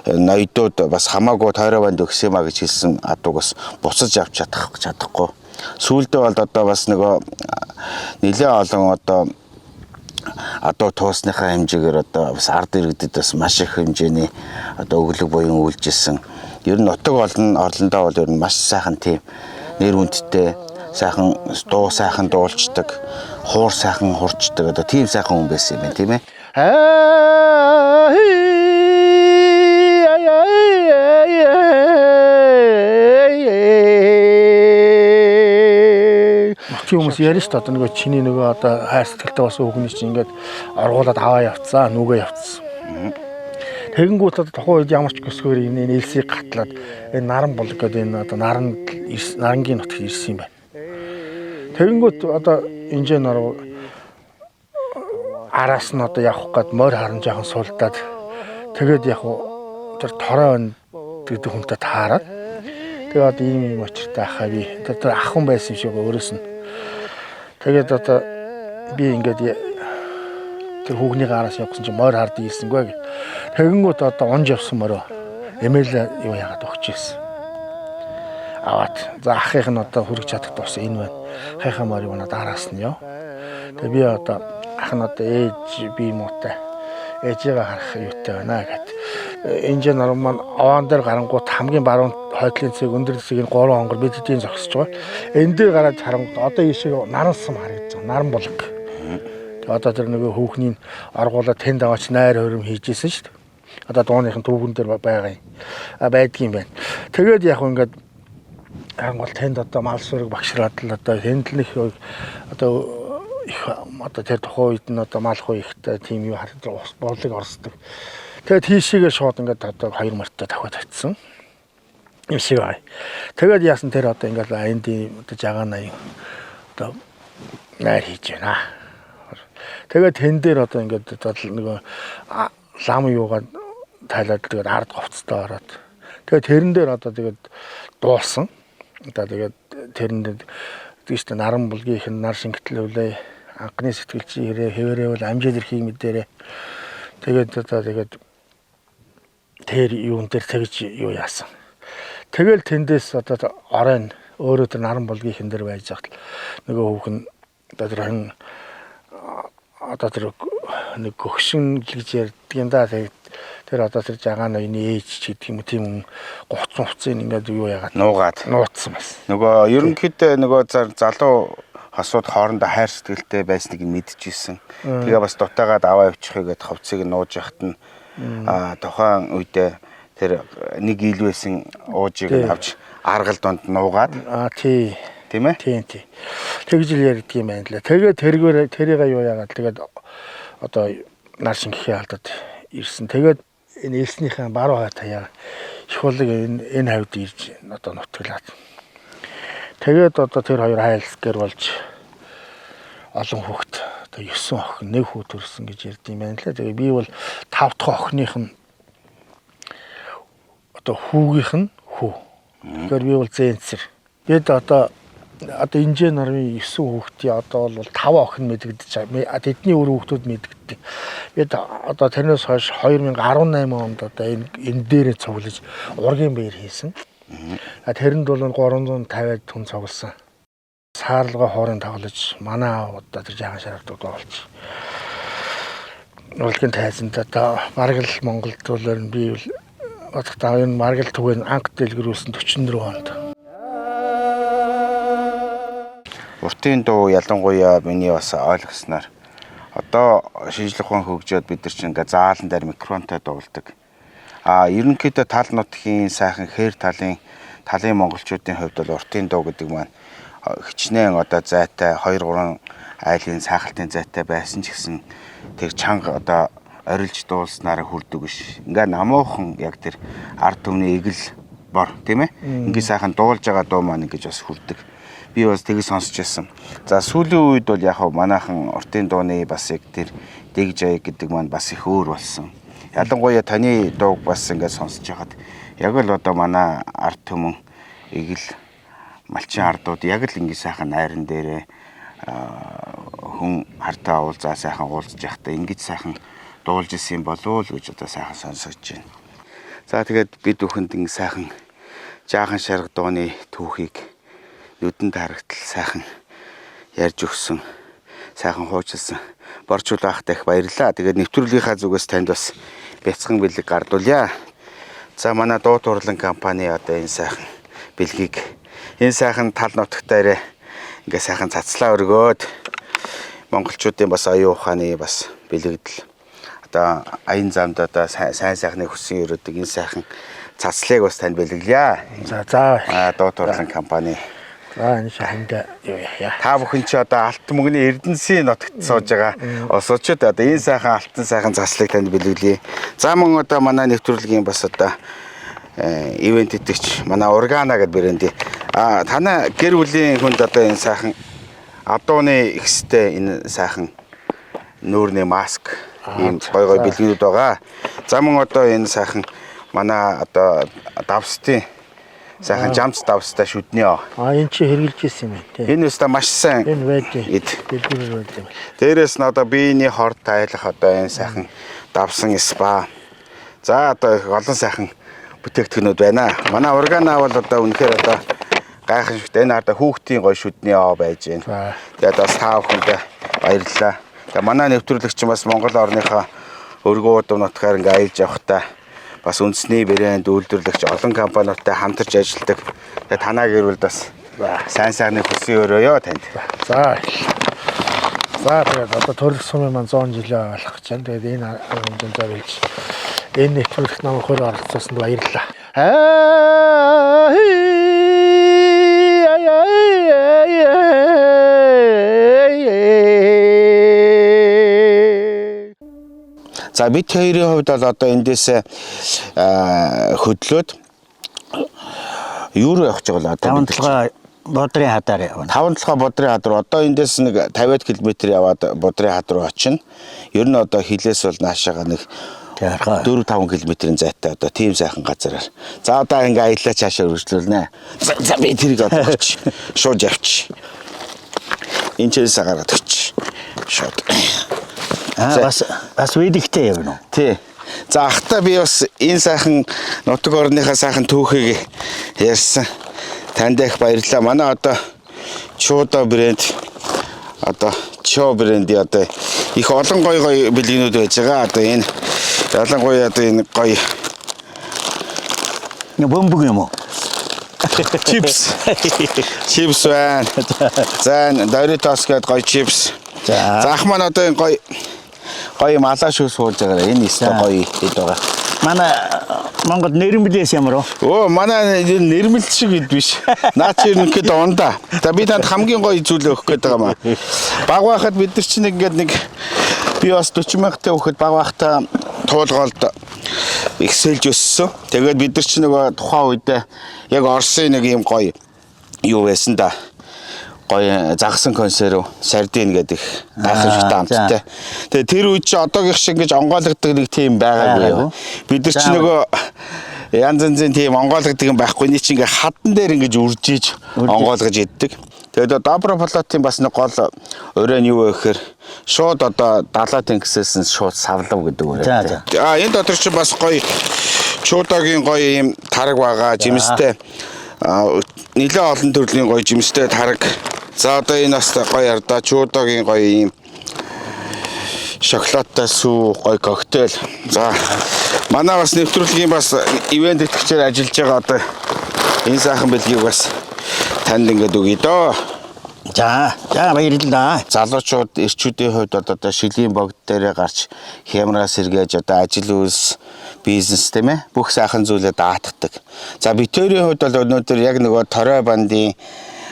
ноёдууд бас хамаагүй Торой банд өгсөн юм а гэж хэлсэн адууг бас буцаж авч чадахгүй. Сүүлдээ бол одоо бас нөгөө нэлээд олон одоо адуу туусныхаа хэмжээгээр одоо бас ард иргэдэд бас маш их хэмжээний одоо өглөг буян үйлжсэн. Ер нь нутаг орлондоо бол ер нь маш сайхан тийм нэр хүндтэй сайхан дуу сайхан дуулцдаг, хуур сайхан хурцдаг одоо тийм сайхан хүн байсан юм байна тийм ээ.
битгий хүмүүс ярина шүү дээ. Одоо нөгөө чиний нөгөө одоо хайр сэтгэлтэй бас хүүхнээс чинь ингээд оргуулад аваа явцсан, нүгэ явцсан. Тэгэнгүүт одоо тухайн үед ямар ч көсгөр энэ элсийг гатлаад энэ наран булг гэдэг энэ одоо нарангийн нутагт ирсэн юм байна. Тэгэнгүүт одоо инжээ нар араас нь одоо явах гээд морь харан жоохон сулдаад тэгээд яг тэр торой гэдэг хүнтэй таараад тэгээд одоо ийм очиртай ахаа би тэр ахын байсан шиг өөрөөс нь тэгээд одоо би ингээд тэр хүүхний гараас явсан чинь морь хард ийсэнгүй гэх. Тэгэнгүүт одоо онж явсан морь эмээл юу яагаад өгч ийсэн. Аваад за ахих нь одоо хүрэх чадах тус энэ байна. Хайхаа морь юу надад араас нь ёо. Тэгээд би одоо ах нь одоо ээж би муутай ээжигээ харах юутай байна гэд. Инженер нар маань овоон дээр гарангууд хамгийн баруун хойдлын цэг өндөр цэгийн 3 хонгор бидний зогсож байгаа. Энд дээр гараад харангууд одоо ийшээ наран сум харагдаж байгаа. Наран булаг. Тэгээд одоо тэр нөгөө хүүхний аргуулаад тэнд аваач найр хөрөм хийжсэн шүү дээ. Одоо дууныхын түүхэн дээр байгаа юм. Байдгийн байна. Тэгээд яг ингээд харангуул тэнд одоо мал сүрэг багшраад л одоо тэнд л их одоо тэр тухайн үед нь одоо малх үеийнхтэй тийм юу харагдаж борлыг орсдог. Тэгээд тийшээгээ шууд ингээд одоо 2 мартаа давхад очсон. Юм шиг бай. Тэгээд яасан тэр одоо ингээд эндийн одоо жагаан аян одоо найр хийж байна. Тэгээд тэн дээр одоо ингээд нөгөө лам юугаад тайлаад тэгээд ард говцтой ороод. Тэгээд тэрэн дээр одоо тэгээд дуулсан. Одоо тэгээд тэрэн дээр тийштэй наран булгийнх нь нар шингэтлүүлээ. Анхны сэтгэлчийн хэрэг хэвээрээ бол амжид эрхийг мэдээрээ. Тэгээд одоо тэгээд тэр юун дээр тэгж юу яасан. Тэгэл тэндээс одоо оройн өөрөө тэр наран булгийнхэн дээр байж хат нөгөө хүүхэн одоо тэр нэг гөгшин гэж ярьдаг юм да. Тэгээд тэр одоо тэр жагаан ноёны ээж ч гэдэг юм тийм гоцсон хуцын ингээд юу яагаад нууцсан байсан.
Нөгөө ерөнхийдөө нөгөө залуу хасууд хоорондоо хайр сэтгэлтэй байсныг мэдчихсэн. Тэгээ бас дутаагаад аваа явчихъя гэд ховцыг нууж яхад нь тухайн үедээ тэр нэг ил байсан уужийг авч аргал донд нуугаад тийм ээ? Тийм. Тэгж л ярьдаг юм байна лээ. Тэгээ тэрийг юу яагаад тэгээд одоо нар шингэхээ алдаад ирсэн. Тэгээд энэ элснийхээ баруун хойд хаяа их болог энэ хавьд ирж одоо нутаглаад. Тэгээд одоо тэр хоёр хайлсгэр болж олон хүүхэд одоо 9 охин нэг хүү төрсөн гэж ярьд юм байна лээ. Тэгээ би бол 5 дахь охиных нь одоо хүүгийнх нь хүү. Тэгэхээр би бол зэнцэр. Бид одоо инженер нарын 9 хүүхдийн одоо бол 5 охин мэдэгдэж байгаа. Тэдний өр хүүхдүүд мэдэгддэг. Бид одоо тэрнээс хойш 2018 онд одоо энэ дээрээ цуглаж ургийн бээр хийсэн. Тэрэнд бол 350 хүн цугласан. Саарлага хоорон тоглож манай одоо тэр жаахан шаргадууд болж. Урлагийн тайзанд одоо Маргал Монголд бол би бол одоо энэ Маргал түгээн анх дэлгэрүүлсэн 44 онд. Уртын дуу ялангуяа миний бас ойлгосноор одоо шинжлэх ухаан хөгжөөд бид нар чинь ингээ заалан дээр микрофонтой дуулдаг. Ерөнхийдөө тал нутгийн сайхан хээр талын монголчуудын хувьд бол уртын дуу гэдэг маань хичнээн одоо зайтай 2-3 айлын сайхалтын зайтай байсан ч гэсэн тэр чанга одоо орилж дуулснараа хүрдэг биш. Ингээ намуухан яг тэр ард түмний игэл бор тийм ээ. Ингээ сайхан дуулж байгаа дуу маань ингэж бас хүрдэг. Би бас тийг сонсч байсан. За сүүлийн үед бол яг манайхан уртын дууны бас яг тэр дэг жай гэдэг маань бас их өөр болсон. Ялангуяа таны дууг бас ингээд сонсож байхад яг л одоо манай ард түмэн игэл малчин ардууд яг л ингэ сайхан найран дээрээ хүн хартаа уулзаа сайхан уулзж явахдаа ингэж сайхан дуулж исэн болов л гэж одоо сайхан сонсож байна. За тэгээд бид бүхэнд ингэ сайхан жаахан шарга дууны түүхийг нүдэнд харагдтал сайхан ярьж өгсөн, сайхан хуучилсан борчуул ахтай их баярлалаа. Тэгээд нэвтрүүлгийнхаа зүгээс танд бас бяцхан бэлэг гардуулъя. За манай дуу турлан компани одоо энэ сайхан бэлгийг энэ сайхан тал нутагтаараа ингээ сайхан цацлаа өргөөд монголчуудын бас оюун ухааны бас бэлэгдэл одоо аян замд одоо сайн сайхныг хүссэн өрөөдөг энэ сайхан цацлыг бас танд бэлгэлье.
За
дуу турлан компани
За энэ шаханда юу яа.
Та бүхэн чи одоо Алтан мөнгөний Эрдэнэсийн нутагт сууж байгаа осоочд одоо энэ сайхан алтан сайхан заслыг танд бэлгэлье. За мөн одоо манай нэвтрүүлгийн бас одоо ивент итгэж манай Органа гэдэг брэнд. Танай гэр бүлийн хүнд одоо энэ сайхан адууны ихстэй энэ сайхан нүүрний маск ийм гой бэлгэнүүд байгаа. За мөн одоо энэ сайхан манай одоо давстын сайхан жамц давстай шүдний.
Энэ чи хэрглэж ирсэн юм байна тий.
Энэ өстө маш сайн.
Энэ байдаг. Дэлгүүр байдаг.
Дээрээс нь одоо биений хорт тайлах одоо энэ сайхан давсан спа. За одоо олон сайхан бүтээгдэхүүнүүд байна. Манай Органа бол одоо үнэхээр одоо гайхамшигтай энэ одоо хүүхдийн гоё шүдний байж байна. Тэгээд бас та бүхэндээ баярлалаа. Тэгээд манай нэвтрүүлэгч бас Монгол орныхоо өргөө удам нутгаар ингээ аялж явахдаа бас үндэсний брэнд үйлдвэрлэгч олон компаниудтай хамтарч ажилладаг. Тэгээд танаа гэрвэл бас сайн сайхны хүсье өрөөё танд.
За тэгээд одоо төрөлх сумын маань 100 жилээ болох гэж байна. Тэгээд энэ хэмжээнд зориулж энэ нэвтрүүлэгт намайг хөрөөр оролцуулсанд баярлалаа.
За бид хоёрын хувьд бол одоо эндээс хөдлөөд юу руу явах гэж байна одоо?
5-7 бодрын хадаар явна.
5-7 бодрын хад руу одоо эндээс нэг 50 км яваад бодрын хад руу очино. Ер нь одоо хилээс бол наашаага нэг 4-5 км-ийн зайтай одоо тийм сайхан газараар. За одоо ингээ аяллаа цаашаа үргэлжлүүлнэ. За би тэрийг одоо өгч шууд явчих. Энд чээс гараад өгч. Шууд.
Бас видэгтэй явна уу?
Тий. За ахта би бас энэ сайхан нутаг орныхаа сайхан түүхийг ярьсан. Танд их баярлалаа. Манай одоо Чуудо брэнд одоо Чо брэнди одоо их олон гоё бэлгэнүүд байж байгаа. Одоо энэ ялангуяа одоо энэ гоё
бөмбөг юм уу?
чипс. Чипс байна. За Doritos гэдэг гоё чипс. За ах маань одоо энэ гоё малаа шүү суулж байгаа. Энэ өстой гоё хэд байгаа.
Манай Монгол нэрмэлээс ямар вэ?
Манай нэрмэл шиг ид биш. Наа чи ерөнхийд ундаа. За би танд хамгийн гоё зүйл өгөх гээд байгаа маа. Баг байхад бид нар чинь ингээд нэг би бас 40 мянгаттай хөхөд баг байхтаа туулгаалд их сэлж өссөн. Тэгээд бид нар чинь нөгөө тухайн үедээ яг Оросын нэг юм гоё юу байсан да. Гоё загсан консерв, сардин гэдэг гайхамшигтай амттай. Тэгээ тэр үед чи одоогийнх шиг ингэж онгойлгодог нэг тийм байгаагүй. Бид нар чи нөгөө янз янзын тийм онгойлгодог юм байхгүй. Эний чи ингээ хатан дээр ингэж үржиж онгойлгож иддэг. Тэгээд добро плотын бас нэг гол өрөө нь юу вэ гэхээр шууд одоо далаа тэнгисээс нь шууд савлав гэдэг үрээ. Энэ дотор чи бас гоё Чуудогийн гоё юм тараг байгаа, жимстэй. Нилээ олон төрлийн гоё жимстэй тараг. За одоо энэ бас гоё ардаа Чуудогийн гоё юм шоколадтай сүү гоё коктейл. За манай бас нэвтрүүлгийн бас ивент итгэгчээр ажиллаж байгаа одоо энэ сайхан бэлгийг бас танд ингээд өгье доо.
За баярлалаа.
Залуучууд эрчүүдийн хувьд одоо шилийн богд дээрээ гарч хямраа сэргээж одоо ажил үйлс бизнес тийм ээ бүх сайхан зүйлээ даатдаг. За битүүрийн хувьд бол өнөөдөр яг нөгөө торой бандын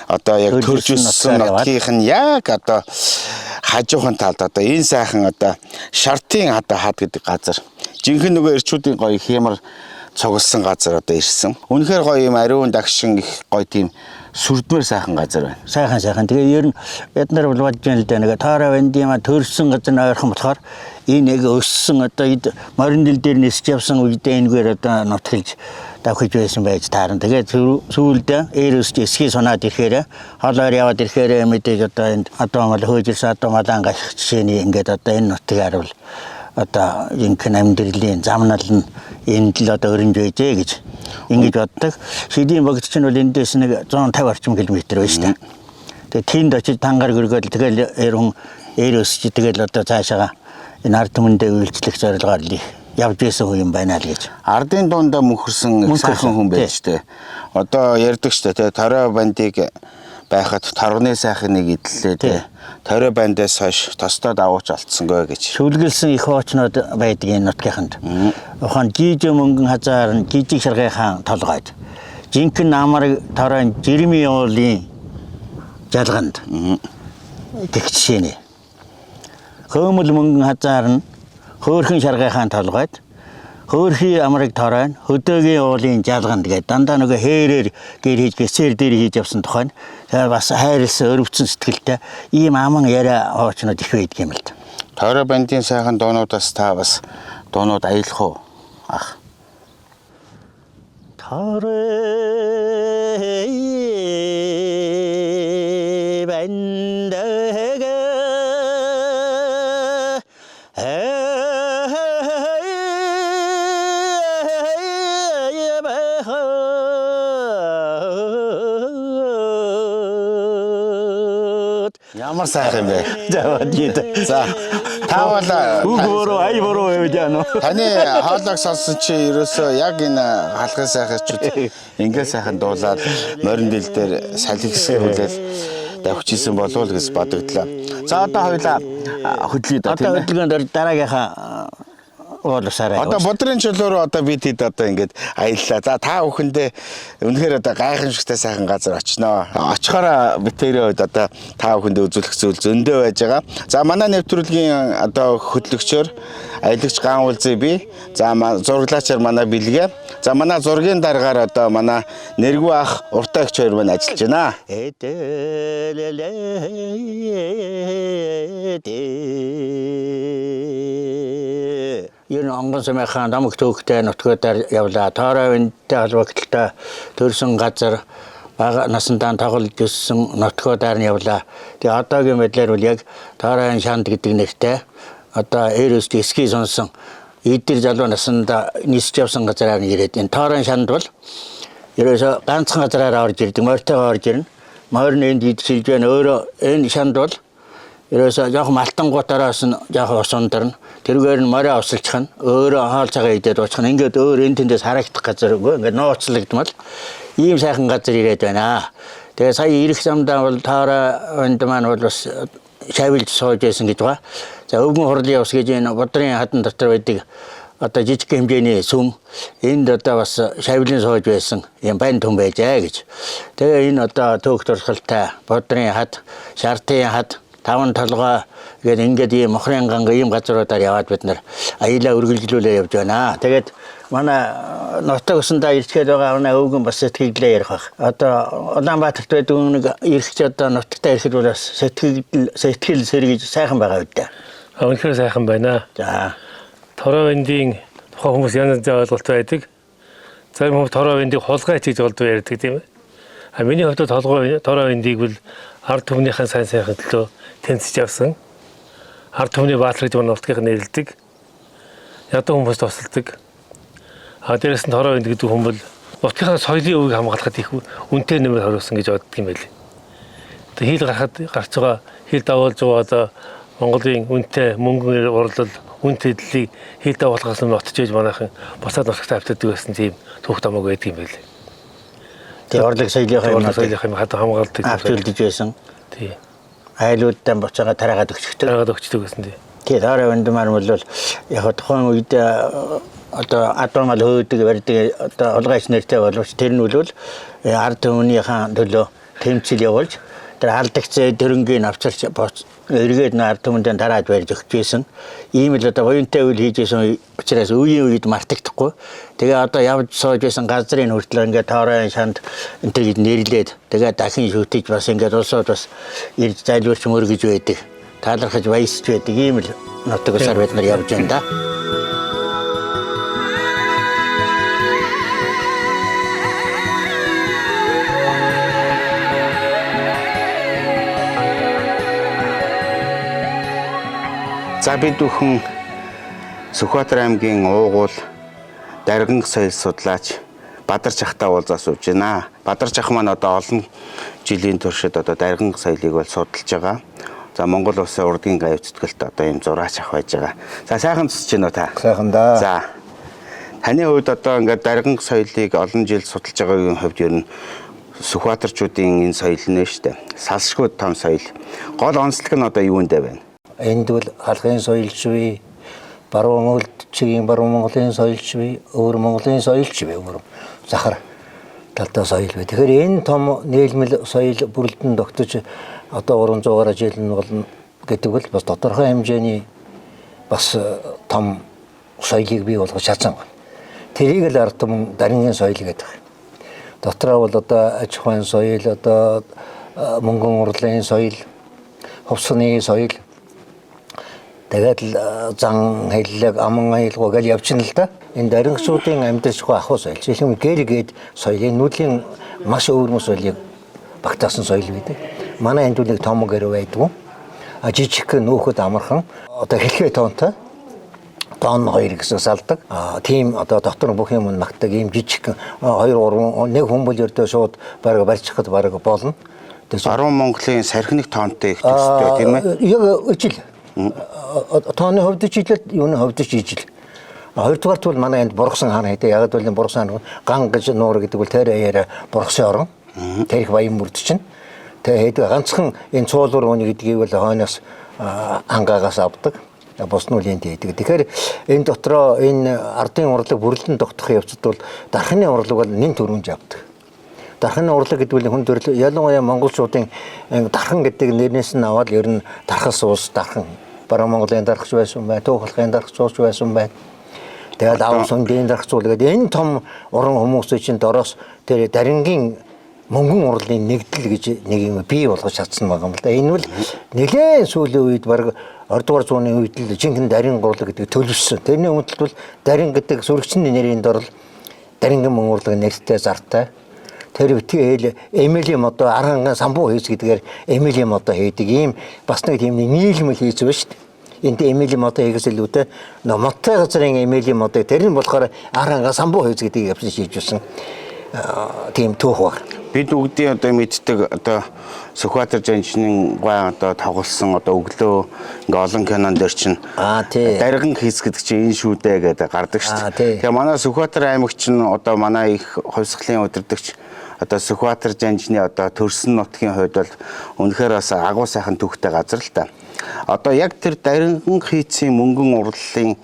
одоо яг төрж өссөн нутгийнх нь яг одоо хажуухан талд одоо энэ сайхан одоо шартын одоо хад гэдэг газар. Жинхэнэ нөгөө эрчүүдийн гоё хямар цугласан газар одоо ирсэн. Үнэхээр гоё юм ариун дагшин их гоё тийм сүрдмэр сайхан газар байна.
Сайхан. Тэгээ ер нь бид нар бол бодож байна л да нэг таараа бандима төрсөн газар нь ойрхон болохоор энэ яг өссөн одоо морин дил дээр нисч явсан үедээ энэгээр одоо нутгалж давхиж байсан байж таарна. Тэгээд сүүлдээ эрөөсч эсхий сунаад ирэхээр хоолоор яваад ирэхээр мэдээж одоо энд одоо мал хөөжирсэн одоо малан гах жишээний ингээд одоо энэ нутгаар бол одоо инхэн амьдралын замнал нь энд л одоо өрнж байжээ гэж ингэж боддог. Шилийн богд чинь бол эндээс нэг 150 орчим километр байна шүү дээ. Тэгээд тийнд очиж тангаар гөргөөл тэгэл эрөөсч тэгэл одоо цаашаа энэ ард түмэндээ үйлчлэх зорилгоор л явж байсан хүн юм байна л гэж.
Ардын дундаа мөнхөрсөн сайхан хүн байж штэ. Одоо ярьдаг штэ тэ торой бандыг байхад торгоны сайхныг идэлээ тэ. Торой бандаас хойш тостоод авууч алдсангүй гэж.
Шүлгэлсэн их хоочнууд байдаг энэ нутгийнханд. Ухаан жижиг мөнгөн хазаар жижиг шаргай хаан толгойд. Жинхэнэ намар торой жирми уулын жалганд. Гэх жишээний. Хөөмөл мөнгөн хазаар нь хөөрхөн шаргайхаан толгойд хөөрхий амрыг торойн хөдөөгийн уулын жалганд гэдэг дандаа нөгөө хээрээр гэр хийж гэсээр дээр хийж явсан тухайн бас хайрлсан өрөвцөн сэтгэлтэй ийм аман яриа хоочнод их байдаг юм л да.
Тойроо бандын сайхан дуунуудаас та бас дуунууд аялах уу? Ах.
Тойроо бандага
Ямар сайхан юм бэ?
Жаваад гээд.
За. Та бол
Үг бороо, ай бороо явж яана.
таны хоолойг сонссон чи ерөөсөө яг энэ халахын сайхачуд ингээд сайхан дуулаад морин дил дээр салхисан хүлээл давхижсэн болов уу гэж бодогдлоо. За одоо хоёлаа хөдлөе да тийм
Одоо
ээ.
хөдөлгөөнд дараагийнхаа уулсараа.
Одоо бодрын чөлөөрөө одоо бид хэд одоо ингээд аяллаа. За та бүхэндээ үнэхээр одоо гайхамшигтай сайхан газар очноо. Очихоор битэрийн үед одоо та бүхэндээ үзүүлэх зүйл зөндөө байж байгаа. За манай нэвтрүүлгийн одоо хөтлөгчөөр аялагч Гаан Улзый би. За зураглаачаар манай Бэлгээ. За манай зургийн дараагаар одоо манай Нэргүү ах уртаагч хоёр маань ажиллаж байна.
Ер нь онгон сумынхаа намх төвхтэй нутгуудаар явлаа. Тойрооинтэй холбогдлолтой төрсэн газар бага насандаа тоглож өссөн нутгуудаар нь явлаа. Тэгээ одоогийн байдлаар бол яг Тойрооин шанд гэдэг нэртэй одоо эрөөс ски сонсон эдгээр залуу насандаа нисч явсан газараар нь ирээд энэ Тойрооин шанд бол ерөөсө ганцхан газараар орж ирдэг, морьтойгоо орж ирнэ. Морин энд идчихж байна. Өөрөө энэ шанд бол ерөөсө яг малтангуудаараас нь яг ус ундарна. Тэрүүгээр нь морь авсалчих нь өөрөө хаал цагаа идээд уучих нь ингээд өөр энэ тэндээс харагдах газар үгүй ингээд нууцлагдмал ийм сайхан газар ирээд байна. Тэгээ сая ирэх замдаа бол Тойроонд маань бол бас шавилж сууж байсан гэж байгаа. За өвгөн хурлын ус гэж энэ бодрын хадан дотор байдаг одоо жижиг хэмжээний сүм энд одоо бас шавилын сууж байсан юм байн түн байжээ гэж. Тэгээ энэ одоо төөх туршилттай бодрын хад, шартын хад, таван толгой гэдэг ингээд ийм мохрын ганга ийм газруудаар яваад бид нар аялаа үргэлжлүүлээ явж байна. Тэгээд манай нутаг усандаа ирчгээд байгаа манай өвгөн бас сэтгэлдээ ярих баг. Одоо Улаанбаатарт байдаг нэг ирэх одоо нутагтаа ирэхэд бол бас сэтгэл сэргийж сайхан байгаа үү дээ.
Үнэхээр сайхан байна.
За.
Тойрооиндын тухайн хүмүүс янз янзын ойлголт байдаг. Зарим хүмүүс Тойрооиндыг хулгайч гэж олдвол ярьдаг тийм ээ. А миний хувьд Тойрооиндыг бол ард түмнийхэн сайн сайхан төлөө тэнцэж явсан. Ард түмний баатар гэж нутгийг нэрлэдэг. Ядуу хүмүүс тусалдаг. А дээрээс нь Тойрооинд гэдэг хүн бол нутгийн соёлын өвийг хамгаалахад их үнэтэй нэмэр хариулсан гэж боддог юм байл. Одоо хил гарч байгаа хил давуулж байгаа одоо Монголын үнэтэй мөнгөний урлал үнэтэй дэдлийг хил давуулгаас нь нотчээж манайхан босаад нутагтаа авчирдаг байсан тийм түүх тамаг байдаг юм байл.
Тэгээ орлог соёлынхаа
хад хамгаалдаг
авчирдж байсан.
Тий.
Айлуудтай буцаага тараагаад өгчдөг
гэсэн тий.
Тэгээ Тойроонд маань бол яг тухайн үед одоо адмал хөөдөг барьдаг одоо олгайч нэртэй боловч тэр нь бол ард түмнийхэн төлөө тэмцэл явуулж тэр алдагцээ дөрөнгийн авчирч эргээд ард түмэндээ дараад барьж өгч байсан. Ийм л одоо буянтай үйл хийжсэн учраас үеийн үед мартагдахгүй. Тэгээ одоо явж сууж байсан газрын хүртэл ингээд Тойрооин шанд энтэйг нэрлээд тэгээ дахин шүтэж бас ингээд улсууд бас ирж зайлуурч мөргөж байдаг. Таалархаж баясч байдаг. Ийм л нутаг усаар бид нар явж байна да.
За бид бүхэн Сүхбаатар аймгийн уугуул дарган соёл судлаач Бадарч ахтай уулзаа сууж байна. Бадарч ах маань одоо олон жилийн туршид одоо дарган соёлыг бол судалж байгаа. За Монгол улсын урдгийн гавь зүтгэлт одоо юм зураач ах байж байгаа. За сайхан цэцэж байна уу та?
Сайхан да.
За таны хувьд одоо ингээд дарган соёлыг олон жил судалж байгаагийн хувьд ер нь Сүхбаатарчуудын энэ соёл нэ штэ. Салшгүй том соёл. Гол онцлог нь одоо юундэ байна?
Энд бол халахын соёлч бий, баруун Монголчийн баруун Монголын соёлч бий, өвөр Монголын соёлч бий, өвөр захар талдаа соёл бай. Тэгэхээр энэ том нийлмэл соёл бүрэлдэн тогтож одоо 300 гаруй жил нь болно гэдэг бол бас тодорхой хэмжээний бас том соёлыг бий болгож чадсан байна. Тэрийг л ард түмэн дарингийн соёл гэдэг. Дотроо бол одоо аж ахуйн соёл, одоо мөнгөн урлын соёл, хувцсны соёл, тэгээд л зан хэллэг, аман аялал гэж явчихна л да. Энэ дарингчдын амьдарч байгаа ахуй соёл. Жишээлбэл гэр-гээд соёлын нүүдлийн маш өвөрмөс соёлыг багтаасан соёл байдаг. Манай энд нэг том гэр байдаг. Жижиг нүүхэд амархан одоо хэлхээ тоонтой тоон 2 гэсэн салдаг. Тийм одоо дотор бүх юм магтдаг ийм жижиг 2 3 нэг хүмүүс өрдөө шууд бараг барьчихад бараг болно.
Баруун Монголын сархиныг тоонтой их төстэй тийм ээ.
Яг ижил. Тооны хувьд ижил, юуны хувьд ижил. Хоёрдугаарт бол манай энд Бургасан хаан хэдэ яг бол Бургасан хаан ган гэж нуур гэдэг бол тэр аяараа Бургасын орон. Тэр их баян мөрд чинь. Тэгээ хэдэ ганцхан энэ цуулуур ууны гэдгийг бол хойноос ангаагаас авдаг. Бос нь үлийн дээдэг. Тэгэхээр энэ дотроо энэ ардын урлаг бүрэлдэн тогтохын явцад бол дархны урлаг бол нэн төрөмж авдаг. Дархны урлаг гэдэг нь хүн төрөл ялангуяа монголчуудын дархан гэдэг нэрнээс нь аваад ер нь дархас уус дархан баруун Монголын дархч байсан бай, Төв халахын дархч уус байсан бай. Тэгээд аав сүндийн дархч уул гэдэг энэ том уран хүмүүсийн чинь дороос тэр дарингийн мөнгөн урлын нэгдэл гэж нэг юм бий болгож чадсан байгаа юм л да. Энэ бол нэлээд сүүлийн үед баг 20 дугаар зууны үед л жинхэнэ дарин урлаг гэдэг төлөвшсөн. Тэрний өмнөд бол дарин гэдэг сүрэгчний нэрийн дор л дарингийн мөнгөн урлаг нэртэй зартай. Тэр битгий Эмили модо аранга самбуу хийц гэдгээр Эмили модо хийдэг ийм бас нэг тийм нийлмэл хийж байна шүү дээ. Энд Эмили модо хийгээс илүүтэй моттой газрын Эмили модо тэр нь болохоор аранга самбуу хийц гэдгийг явсан шийдвэрсэн тийм түүх баг.
Бид бүгдийн одоо мэддэг одоо Сүхбаатар жанчны гой одоо тоглосон одоо өглөө ингээ олон кинон дээр чинь дарган хийс гэдэг чинь энэ шүү дээ гэдэг гардаг шүү дээ. Тэгээ манай Сүхбаатар аймаг чинь одоо манай их хувьсгалын удирдагч одоо Сүхбаатар жанчны одоо төрсөн нутгийн хувьд бол үнэхээр бас агуу сайхан түүхтэй газар л та. Одоо яг тэр дарган хийцийн мөнгөн урлалын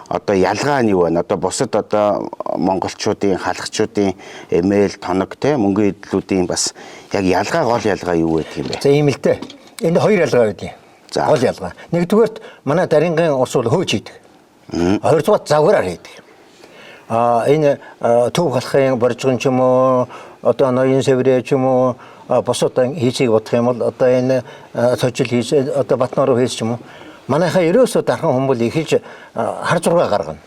одоо ялгаа нь юу вэ? Одоо бусад одоо монголчуудын, халагчдын эмээл, тоног те мөнгөн эдлүүдийн бас яг ялгаа гол ялгаа юу вэ тийм бэ?
За ийм л дээ. Энд хоёр ялгаа байдیں۔ Гол ялгаа. Нэгдүгээрт манай дарингийн урс бол хөөж хийдэг. Хоёрдугаар завгараар хийдэг. Энэ Төв халахын боржгон ч юм уу, одоо ноён сэврээ ч юм уу, босод хийцийг бодох юм бол одоо энэ цожил хийс одоо Батнаар хийс ч юм уу. Манайхаа ерөөсөө дархан хүмүүс ихэж хар зургаа гаргана.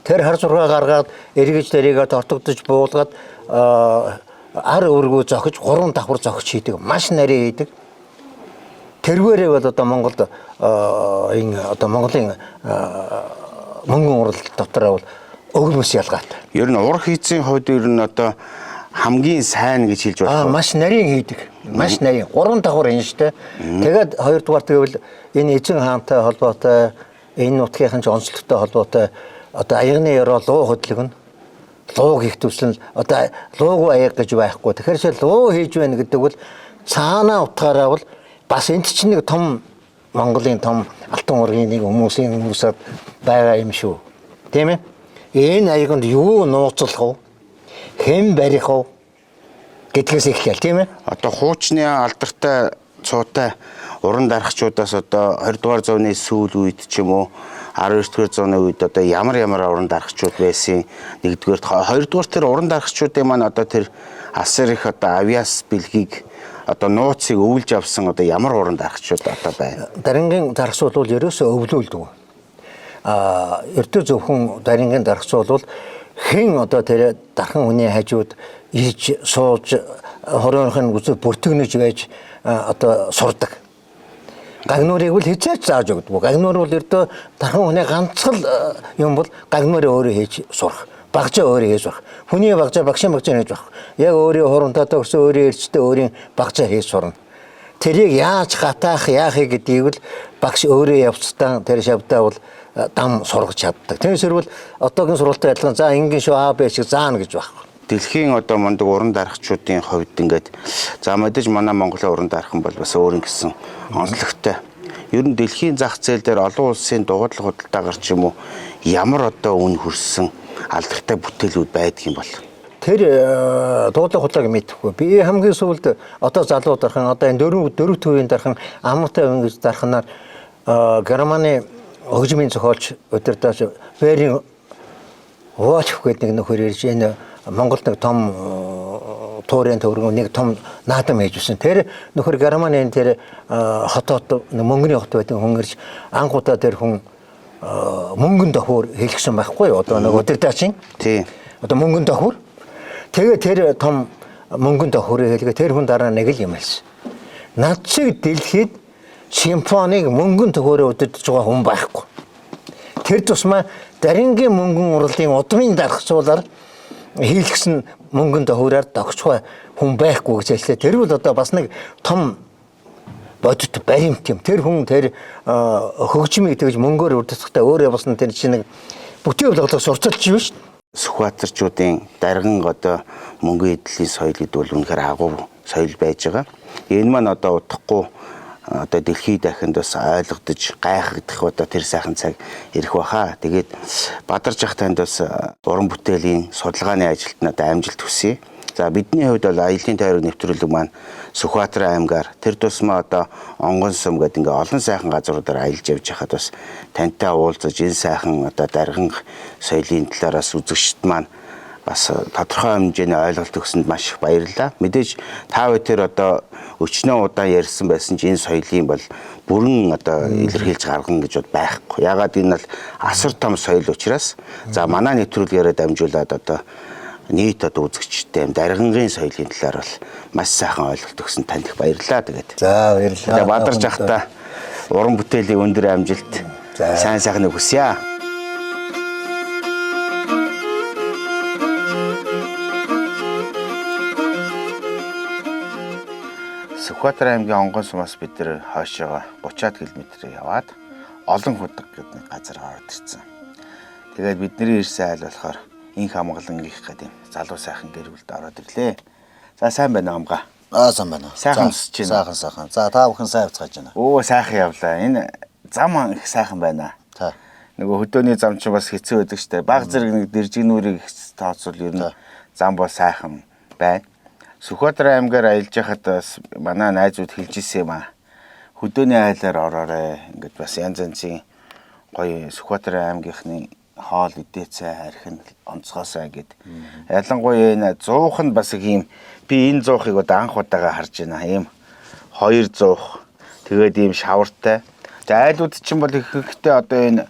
Тэр хар зургаа гаргаад эргэж тэрийгээ тортогдож буулгаад ар өргөө зохиж 3 давхар зохиж хийдэг. Маш нарийн хийдэг. Тэрвэрээ бол одоо Монголд энэ одоо Монголын мөнгөн урал дотроо бол өвгөлмөс ялгаатай.
Ер нь ур хийцийн хувьд ер нь одоо хамгийн сайн гэж хэлж байна.
Маш нарийн хийдэг. Маш нарийн 3 давхар хийн штэ. Тэгээд хоёрдугаар тэгвэл энэ эзэн хаантай холбоотой энэ нутгийнхын ч онцлогтой холбоотой одоо аягны ёроо луу хөдлөгнө. Лууг их төсөл одоо лууг аяг гэж байхгүй. Тэгэхээр шил луу хийж байна гэдэг бол цаанаа утгаараа бол бас энд чинь нэг том Монголын том алтан уургийн нэг хүмүүсад байгаа юм шүү. Тийм ээ? Энэ аяганд юу нууцлах вэ? Хэн барих вэ? Гэдгээс эхлэв тийм ээ?
Одоо хуучны алдартай цуутай уран дарагчдаас одоо 20 дугаар зууны сүүл үед ч юм уу 19 дугаар зууны үед одоо ямар уран дарагчуд байсан. Нэгдүгээр хоёрдугаар тэр уран дарагчдын маань одоо тэр асар их одоо авиас бэлгийг одоо нууцыг өвлж авсан одоо ямар уран дарагчуд одоо байна.
Дарингийн дарагчуд бол ерөөсөө өвлүүлдэг. Эрдөө зөвхөн дарингийн дарагчуд бол хэн одоо тэр дархан хүний хажууд ийж сууж хорионхын үзэл бүртгэнэж байж одоо сурдаг. Гагнуурыг бол хизээч зааж өгдөг. Гагнуур бол ердөө дархан хүний ганцхан юм бол гагнуурыг өөрөө хийж сурах. Багжаа өөрөө хийж сурах. Хүний багжаа багшийн багжаа хийж сурах. Яг өөрийн хурамтаа төгсөн өөрийн эрчтэй өөрийн багжаа хийж сурна. Тэрийг яаж гатаах яахыг гэдгийг бол багш өөрөө явцдаа тэр шавдаа бол дам сургаж чаддаг. Тэрнээс бол одоогийн сургалтын адилхан за ингийн шүү А Б шиг заана гэж байхгүй.
Дэлхийн одоо мундаг уран дарагчдын хувьд ингээд за мэдээж манай Монголын уран дархан бол бас өөр ингэсэн онцлогтой. Ер нь дэлхийн зах зээл дээр олон улсын дугуйлах худалдаагаар ч юм уу ямар одоо үн хөрсөн алдартай бүтээлүүд байдаг юм бол.
тэр дуудлага хутлааг мэдэхгүй. Би хамгийн сүүлд одоо залуу дархан одоо энэ дөрөв төвийн дархан амартай ингэж дарханаар Германы хөгжмийн зохиолч өдөртөөс Берин Вольф гэдэг нэг нөхөр ирж энэ Монголд нэг том туурын төвөргөн нэг том наадам хийж өссөн. Тэр нөхөр Германы тэр хотод мөнгөний хот байдаг хүн ирж анхудаа тэр хүн мөнгөн дохоор хэлсэн байхгүй юу? Одоо нэг өдөртөөс
Тийм.
Одоо мөнгөн дохоор тэгээ тэр том мөнгөн дохоорыг хэлгээ тэр хүн дараа нэг л юм хэлсэн. Над шиг дэлхийд симфониг мөнгөн дохоороо өдөртөж байгаа хүн байхгүй. Тэр тусмаа дарингийн мөнгөн уралдын удмын дархцуулаар хийлгсэн мөнгөн дохоороор тогтцоо хүн байхгүй гэж хэлсэн. Тэр бол одоо бас нэг том бодит баримт юм. Тэр хүн тэр хөгжмийг тэгж мөнгөөр үрдэсэхдээ өөрөө бас тэр чинь нэг бүтээл болгох сурталч юм шүү дээ.
Сүхбаатарчуудын дарган одоо мөнгөн эдлийн соёл гэдэг бол үнэхээр агуу соёл байж байгаа. Энэ маань одоо удахгүй одоо дэлхийд дахинд бас ойлгогдож гайхагдах одоо тэр сайхан цаг ирэх баха. Тэгээд Бадарч ах танд бас уран бүтээлийн судалгааны ажилд надад амжилт хүсье. За бидний хувьд бол аялын тойрог нэвтрүүлэг маань Сүхбаатар аймгаар тэр тусмаа одоо Онгон сум гэдэг ингээ олон сайхан газруудаар аялж явж хахад бас тантай уулзаж энэ сайхан одоо дарган соёлын талаараас үзэгчд маань бас тодорхой хэмжээний ойлголт өгсөнд маш их баярлалаа. Мэдээж та хоёр тэр одоо өчнөө удаан ярьсан байсан чинь энэ соёлын бол бүрэн одоо илэрхийлж гаргана гэж байхгүй. Ягаад энэ бол асар том соёл учраас за манай нэвтрүүлгээрээ дамжуулаад одоо нийт одоо үзэгчтэй даргангийн соёлын талаар бол маш сайхан ойлголт өгсөн танд их баярлалаа тэгээд.
За баярлалаа.
Бадарч ахта уран бүтээлийн өндөр амжилт сайн сайхныг хүсье. Сүхбаатар аймгийн Онгон сумаас бид нэр хойшоо 30 км яваад Олон худаг гэдэг нэг газар ороод ирсэн. Тэгээд бидний ирсэн айл болохоор инх хамгаалан их гэдэг залуу сайхан гэр бүлд ороод ирлээ. За сайн байна уу амгаа?
Сайн байна.
Сайхан өсөж байна.
Сайхан. За та бүхэн сайн явцгааж байна.
Оо сайхан явлаа. Энэ зам их сайхан байна.
Та.
Нөгөө хөдөөний зам чинь бас хэцүү байдаг штэ. Баг зэрэг нэг дэржигнүүрийг тооцвол ер нь зам бол сайхан байна. Сүхбаатар аймгаар аялж байхад бас манай найзууд хэлж ирсэн юм аа. Хөдөөний айлаар ороорой. Ингээд бас янз янзын гоё Сүхбаатар аймгийнхны хоол идээцээ харих нь онцгоосаа гэд. Ялангуяа энэ зуух нь бас их юм. Би энэ зуухыг одоо анх удаага харж байна. Ийм 2 зуух. Тэгээд ийм шавартай. За айлууд чинь бол ихэнхдээ одоо энэ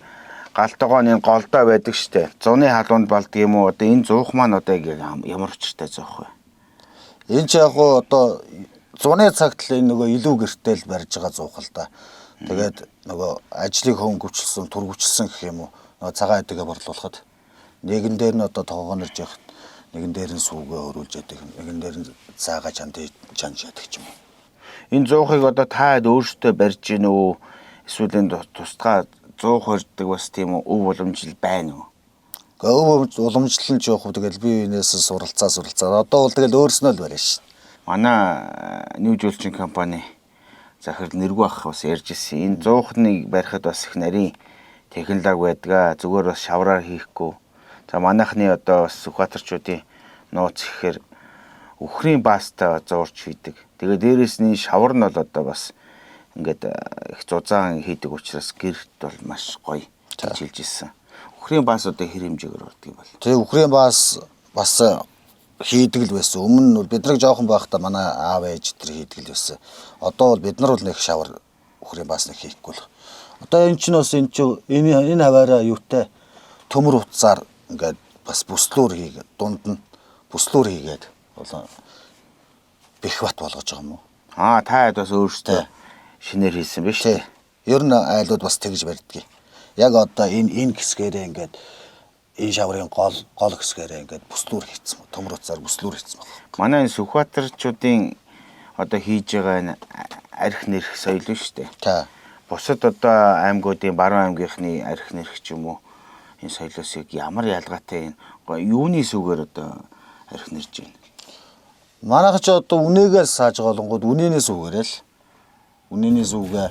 галтгооны голдоо байдаг штэ. Зуны халуунд болдог юм уу? Одоо энэ зуух маань одоо ямар учиртай зуух вэ?
Энэ ч яг одоо зуны цагт л энэ нөгөө илүү гэртэл барьж байгаа зуух л да. Тэгээд нөгөө ажлыг хөнгөвчлсөн, түргөвчлсөн гэх юм уу? Нөгөө цагаан эдэгээ борлуулахад нэгэн дээр нь одоо тоогоонорж явах, нэгэн дээр нь сүүгээ өрүүлж яадаг, нэгэн дээр нь цаага чанж яадаг ч юм уу.
Энэ зуухыг одоо та өөрсдөө барьж гин үү? Эсвэл энэ тусдаа зуух хордог бас тийм өв уламжил байна уу?
Өв уламжлал нь жоох тэгэл би энэс суралцаа. Одоо бол тэгэл өөрснөө л барина шин.
Манай New Julchin компани захирал Нэргүй ах бас ярьж ирсэн. Энэ зуухныг барихад бас их нарийн технологи байдаг. Зүгээр бас шавраар хийхгүй. За манайхны одоо бас Сүхбаатарчуудын нууц ихээр үхрийн баастай зуурч хийдэг. Тэгээ дээрэс нь шавар нь бол одоо бас ингээд их зузаан хийдэг учраас гэрт бол маш гоё гэж хэлж ирсэн. Үхрийн баас одоо хэр хэмжээгээр ордог юм бол.
Тэгээ үхрийн баас бас хийдэг л байсан. Өмнө нь бид нар жоохон байхдаа манай аав ээж тэр хийдэг л байсан. Одоо бол бид нар бол нэг шавар үхрийн баас нэг хийхгүй л. Одоо энэ ч бас энэ хаваараа юутай төмөр утсаар ингээд бас бүслүүр хийгээд дунд нь бүслүүр хийгээд бол бэх бат болгож байгаа юм уу?
Та хэд бас өөрсдөө шинээр хийсэн биз дээ.
Ер нь айлууд бас тэгж барьдаг. Яг одоо энэ хэсгээрээ ингээд энэ шаврын гол хэсгээрээ ингээд бүслүүр хийцэн. Төмөр утсаар бүслүүр хийцэн байна.
Манай энэ Сүхбаатарчуудын одоо хийж байгаа энэ арх нэрх соёл нь шүү дээ.
Та.
Бусад одоо аймагуудын баруун аймгийнхны арх нэрх ч юм уу энэ соёлоос ямар ялгаатай энэ юуны сүгээр одоо арх нэрж байна.
Манайх ч одоо үнээгээр сааж голонгууд үнэнээ сүгээрэл үнэнээ сүгээ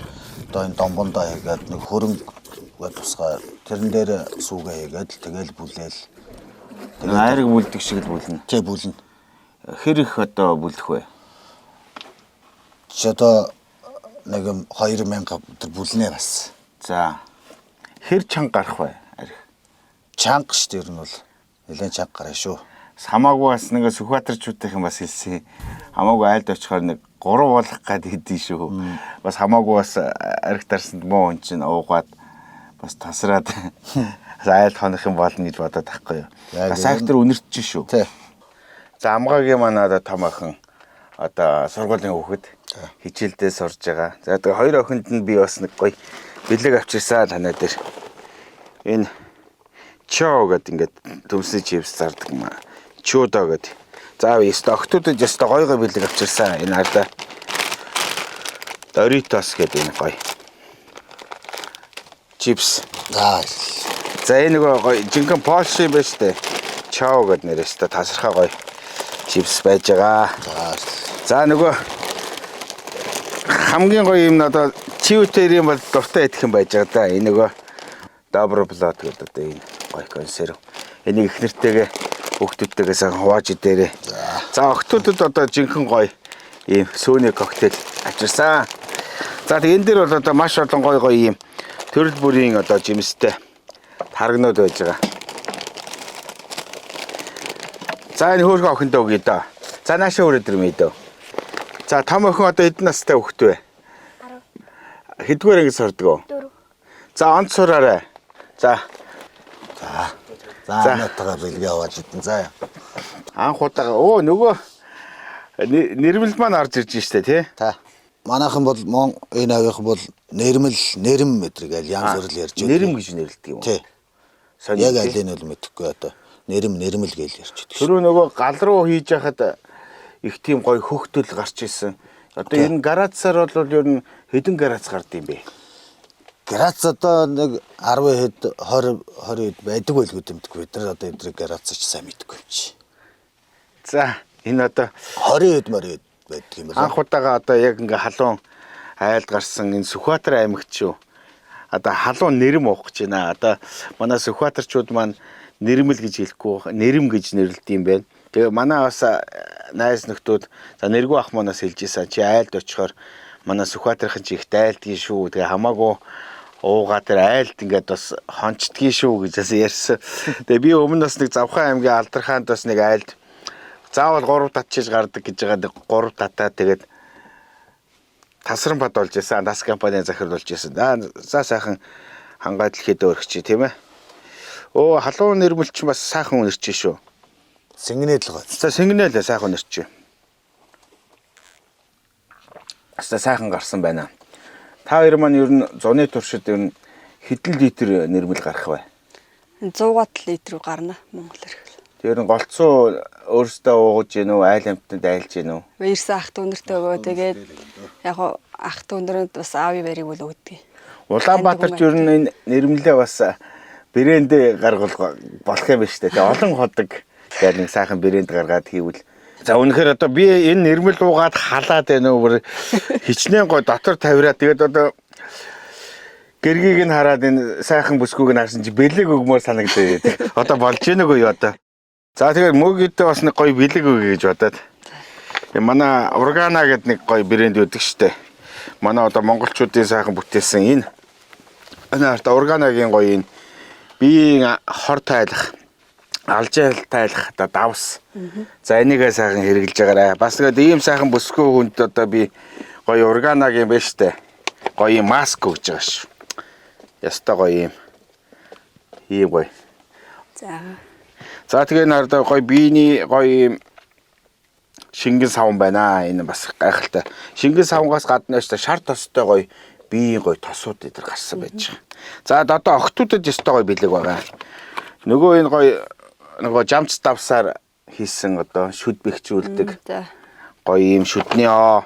одоо энэ домбондоо хийгээд нэг хөрөнгө тусгаар тэрэн дээр сүгээ хийгээд тэгэл бүлээл
Айраг бүлдэг шиг л бүлнэ.
Тэ бүлнэ.
Хэр их одоо бүлдэх вэ?
Чи одоо нэг 2000 өдөр бүлнэ бас.
За. Хэр чанга гарах вэ? Арих.
Чанга шүү дээ ер нь бол. Нэлээд чанга гараа шүү.
Хамаагүй бас нэг Сүхбаатарчуудынхан бас хэлсэн. Хамаагүй айлд очихоор нэг 3 болох гад хэдий шүү. Бас хамаагүй бас арих дарсанд муу хүн чинь уугаад бас тасраад айлд хонох юм болно гэж бодоод тахгүй юу. Бас актер үнэрч шүү.
Тий.
За амгаагийн манай одоо том охин одоо сургуулийн хүүхэд хичээлдээ сурж байгаа. За тэгээ хоёр охинд нь би бас нэг гоё бэлэг авчирсаа танаа дээр. Энэ чоо гэдэг ингээд төмсний чипс зардаг юм аа. Чуудо гэдэг. За яста охтуудад яста гоё бэлэг авчирсаа. Энэ арда Doritos гэдэг энэ гоё чипс. За энэ гоё жинхэнэ Porsche юм байна штэ. Чоо гэдэг нэрээс та тасархаа гоё чипс байж байгаа. За нөгөө хамгийн гоё юм надад чиутерийн бол дуртай идэх юм байж байгаа да. Энэ нөгөө Добро Блот гэдэг одоо энэ гоё консерв. Энийг их нэртэйгээ хүүхдүүдтэйгээ сайн хувааж идээрээ. За охтуудад одоо жинхэнэ гоё ийм сүүний коктейл авчирсан. За тэг энэ дээр бол одоо маш олон гоё ийм төрөл бүрийн одоо жимстэй таргнууд байж байгаа. За энэ хөөрхөн охиндоо өгье доо. За наашаа өрөөд ирмээ дөө. За том охин одоо хэдэн настай хөхт вэ? 10. Хэдгээр анги сурдаг вэ? 4. За онц сураарай. За
натагаа бэлгээ аваад идэн. За.
Анх удаага нөгөө нэрмэл маань орж ирж штэ тий.
Та. Манайхан бол энэ авийнхан бол нэрэм мэдрэг аль янз бүр л ярьж байна.
Нэрэм гэж нэрлэдэг юм уу?
Тий. Яг аль нь бол мэдэхгүй одоо. Нэрмэл гэж ярьж байдаг.
Тэр нөгөө гал руу хийж яхад их тийм гоё хөхтөл гарч исэн. Одоо ер нь градусаар бол ер нь хэдэн градус гардаг юм бэ?
Градус одоо нэг 10 хэд 20 хэд байдаг байлгүй гэмтэг. Бид нар одоо эдрийг градусч сайн мэдгүй юм чи.
За энэ одоо
20 хэд мөр байдаг юм байна.
Анх удаага одоо яг ингээ халуун айлд гарсан энэ Сүхбаатар аймагт шүү. Одоо халуун нэрэм уух гэж байна. Одоо манай Сүхбаатарчууд маань нэрмэл гэж хэлэхгүй нэрэм гэж нэрлэдэг юм байна. Тэгээ манай бас найз нөхдүүд за нэргүй ах манаас хэлж ийсэн чи айлд очихоор манай Сүхбаатарын чи их айлдгийн шүү. Тэгээ хамаагүй уугаа тэр айлд ингээд бас хончдгийн шүү гэж бас ярьсан. Тэгээ би өмнө бас нэг Завхан аймгийн Алдархаанд бас нэг айлд заавал 3 татчиж гардаг гэж байгаа 3 татаа тэгээд тасран бод болж исэн. Дас компани захирал болж исэн. За сайхан хангаад л хэд өргөч тийм ээ. Оо халуун нэрмэлч бас сайхан үнэрч шүү.
Сэнгэнэл гоо.
За сэнгэнэл сайхан үнэрч. Аста сайхан гарсан байна. Та хоёр маань ер нь зуны туршид ер нь хэдэн литр нэрмэл гарах вэ?
100 литр гарна Монгол эрхэл.
Тэр нь голцоо өөрөөсөө уугаж гин үү, айл амтанд айлж гин үү?
Ирсэн ах дүүнэртэй өгөө тэгээд яг ах дүүнэрэнд бас аавын бариг бол өгдөг.
Улаанбаатарч ер нь энэ нэрмэлээ бас брэнд гаргах болох юм байна шүү дээ. Олон ходог гэдэг нэг сайхан брэнд гаргаад хийвэл за үнэхээр одоо би энэ нэрмэл уугаад халаад байна уу хичнээн гой дотор тавираад тэгээд одоо гэргийг нь хараад энэ сайхан бүсгүйг нь харсан чи бэлэг өгмөр санагдаад одоо болж гэнэ үгүй одоо. За тэгээд мөгөдөө бас нэг гой бэлэг өгье гэж бодоод манай Органа гэдэг нэг гой брэнд үүдэг штэ. Манай одоо монголчуудын сайхан бүтээсэн энэ арт Органагийн гой энэ биеийн хор тайлах алжаал тайлах одоо давс. За энийгээ сайхан хэрэгжилж байгаарай. Бас тэгээд ийм сайхан бүсгүй хүнд одоо би гоё Органагийн байна штэ. Гоё маск өгж байгаа шүү. Яста гоё ийм гоё. За тэгээд нарда гоё биений гоё шингэн савн байна. Энэ бас гайхалтай. Шингэн савнгаас гадна штэ шар тостой гоё биеийн гоё тосууд эдэр гарсан байж байгаа. За одоо охтуудад яста гоё бэлэг байгаа. Нөгөө энэ гоё нөгөө жамц давсаар хийсэн одоо шүд бэхжүүлдэг. Гоё ийм шүдний оо.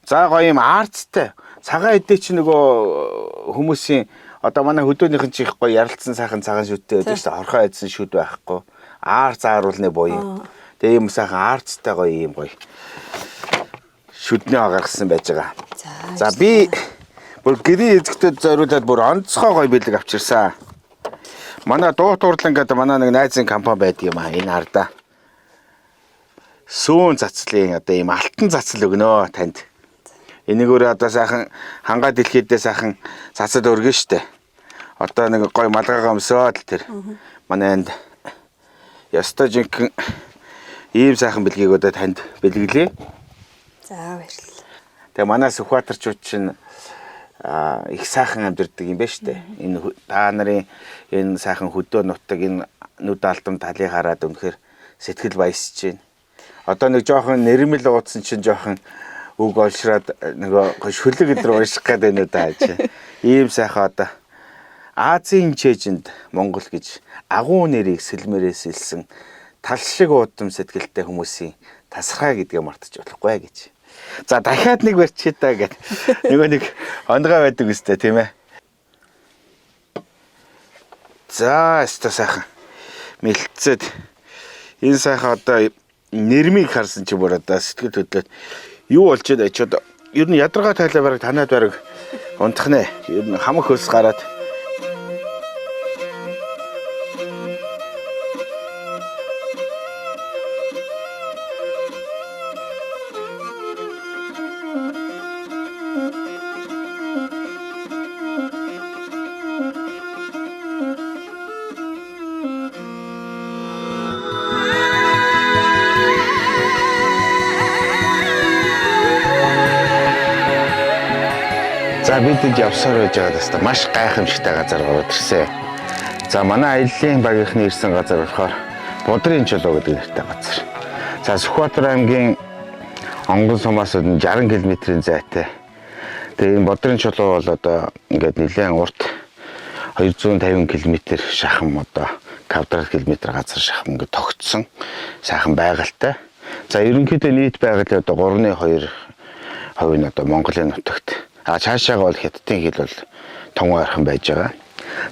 За гоё ийм арцтай. Цагаан эдээ чи нөгөө хүмүүсийн одоо манай хөдөөнийхэн чи их гоё ярилцсан сайхан цагаан шүдтэй байдаг шүү дээ. Хорхоо айдсан шүд байхгүй. Аар зааруулны буян. Тэгээ ийм сайхан арцтай гоё ийм гоё шүдний гаргасан байж байгаа. За би бүр гэрийн эзэгтэд зориулаад бүр онцгой гоё бэлэг авчирсан. Манай дуу турлан гэдэг манай нэг найзын компани байдаг юм аа. Энэ хардаа. Сүүн цацлын одоо ийм алтан цацал өгнө танд. Энийгээр одоо сайхан хангаа дэлхийдээ сайхан цацал өргөн штэ. Одоо нэг гой малгайгаа өмсөөл тэр. Манай энд ястай жинхэнэ ийм сайхан бэлгийг одоо танд бэлгэлээ.
За баярлалаа.
Тэгээ манай Сүхбаатарчууд чинь их сайхан амьдэрдэг юм байна штэ. Энэ та нарын энэ сайхан хөдөө нутаг энэ нүд алдам талыг хараад үнэхээр сэтгэл баясж байна. Одоо нэг жоохон нэрмэл уудсан чинь жоохон үг олшраад нөгөө шүлэг өдр унших гэдэг нь удаа хааж. Ийм сайхан одоо Азийн чэжинд Монгол гэж агуу нэрийг сэлмээрээс илсэн тал шиг уудам сэтгэлтэй хүмүүсийн тасархай гэдгээ мартаж болохгүй гэж. За дахиад нэг барьчээ та гэд. Нөгөө нэг онгой байдаг үстэй тийм ээ. За өстой сайхан мэлцээд энэ сайхан одоо нэрмийг харсан чи бүр одоо сэтгэл хөдлөд юу болж байна ч одоо ер нь ядаргаа тайлаа бараг танаад бараг унтах нэ. Ер нь хамаг хөлс гараад за бид энд явсаар байж байгаа дэстэ маш гайхамшигтай газар ороод ирсэн. За манай аяллаа багийнхны ирсэн газар болохоор Бодрын чулуу гэдэг нэртэй газар. За Сүхбаатар аймгийн Онгон сумаас 60 км-ийн зайтай. Тэгээ энэ Бодрын чулуу бол одоо ингээд нэлээд урт 250 км шахам одоо квадрат километр газар шахам ингээд тогтсон сайхан байгальтай. За ерөнхийдөө нийт байгаль одоо 3.2% нь одоо Монголын нутагт. Цаашаага бол Хятадын хил бол тонгоо архан байж байгаа.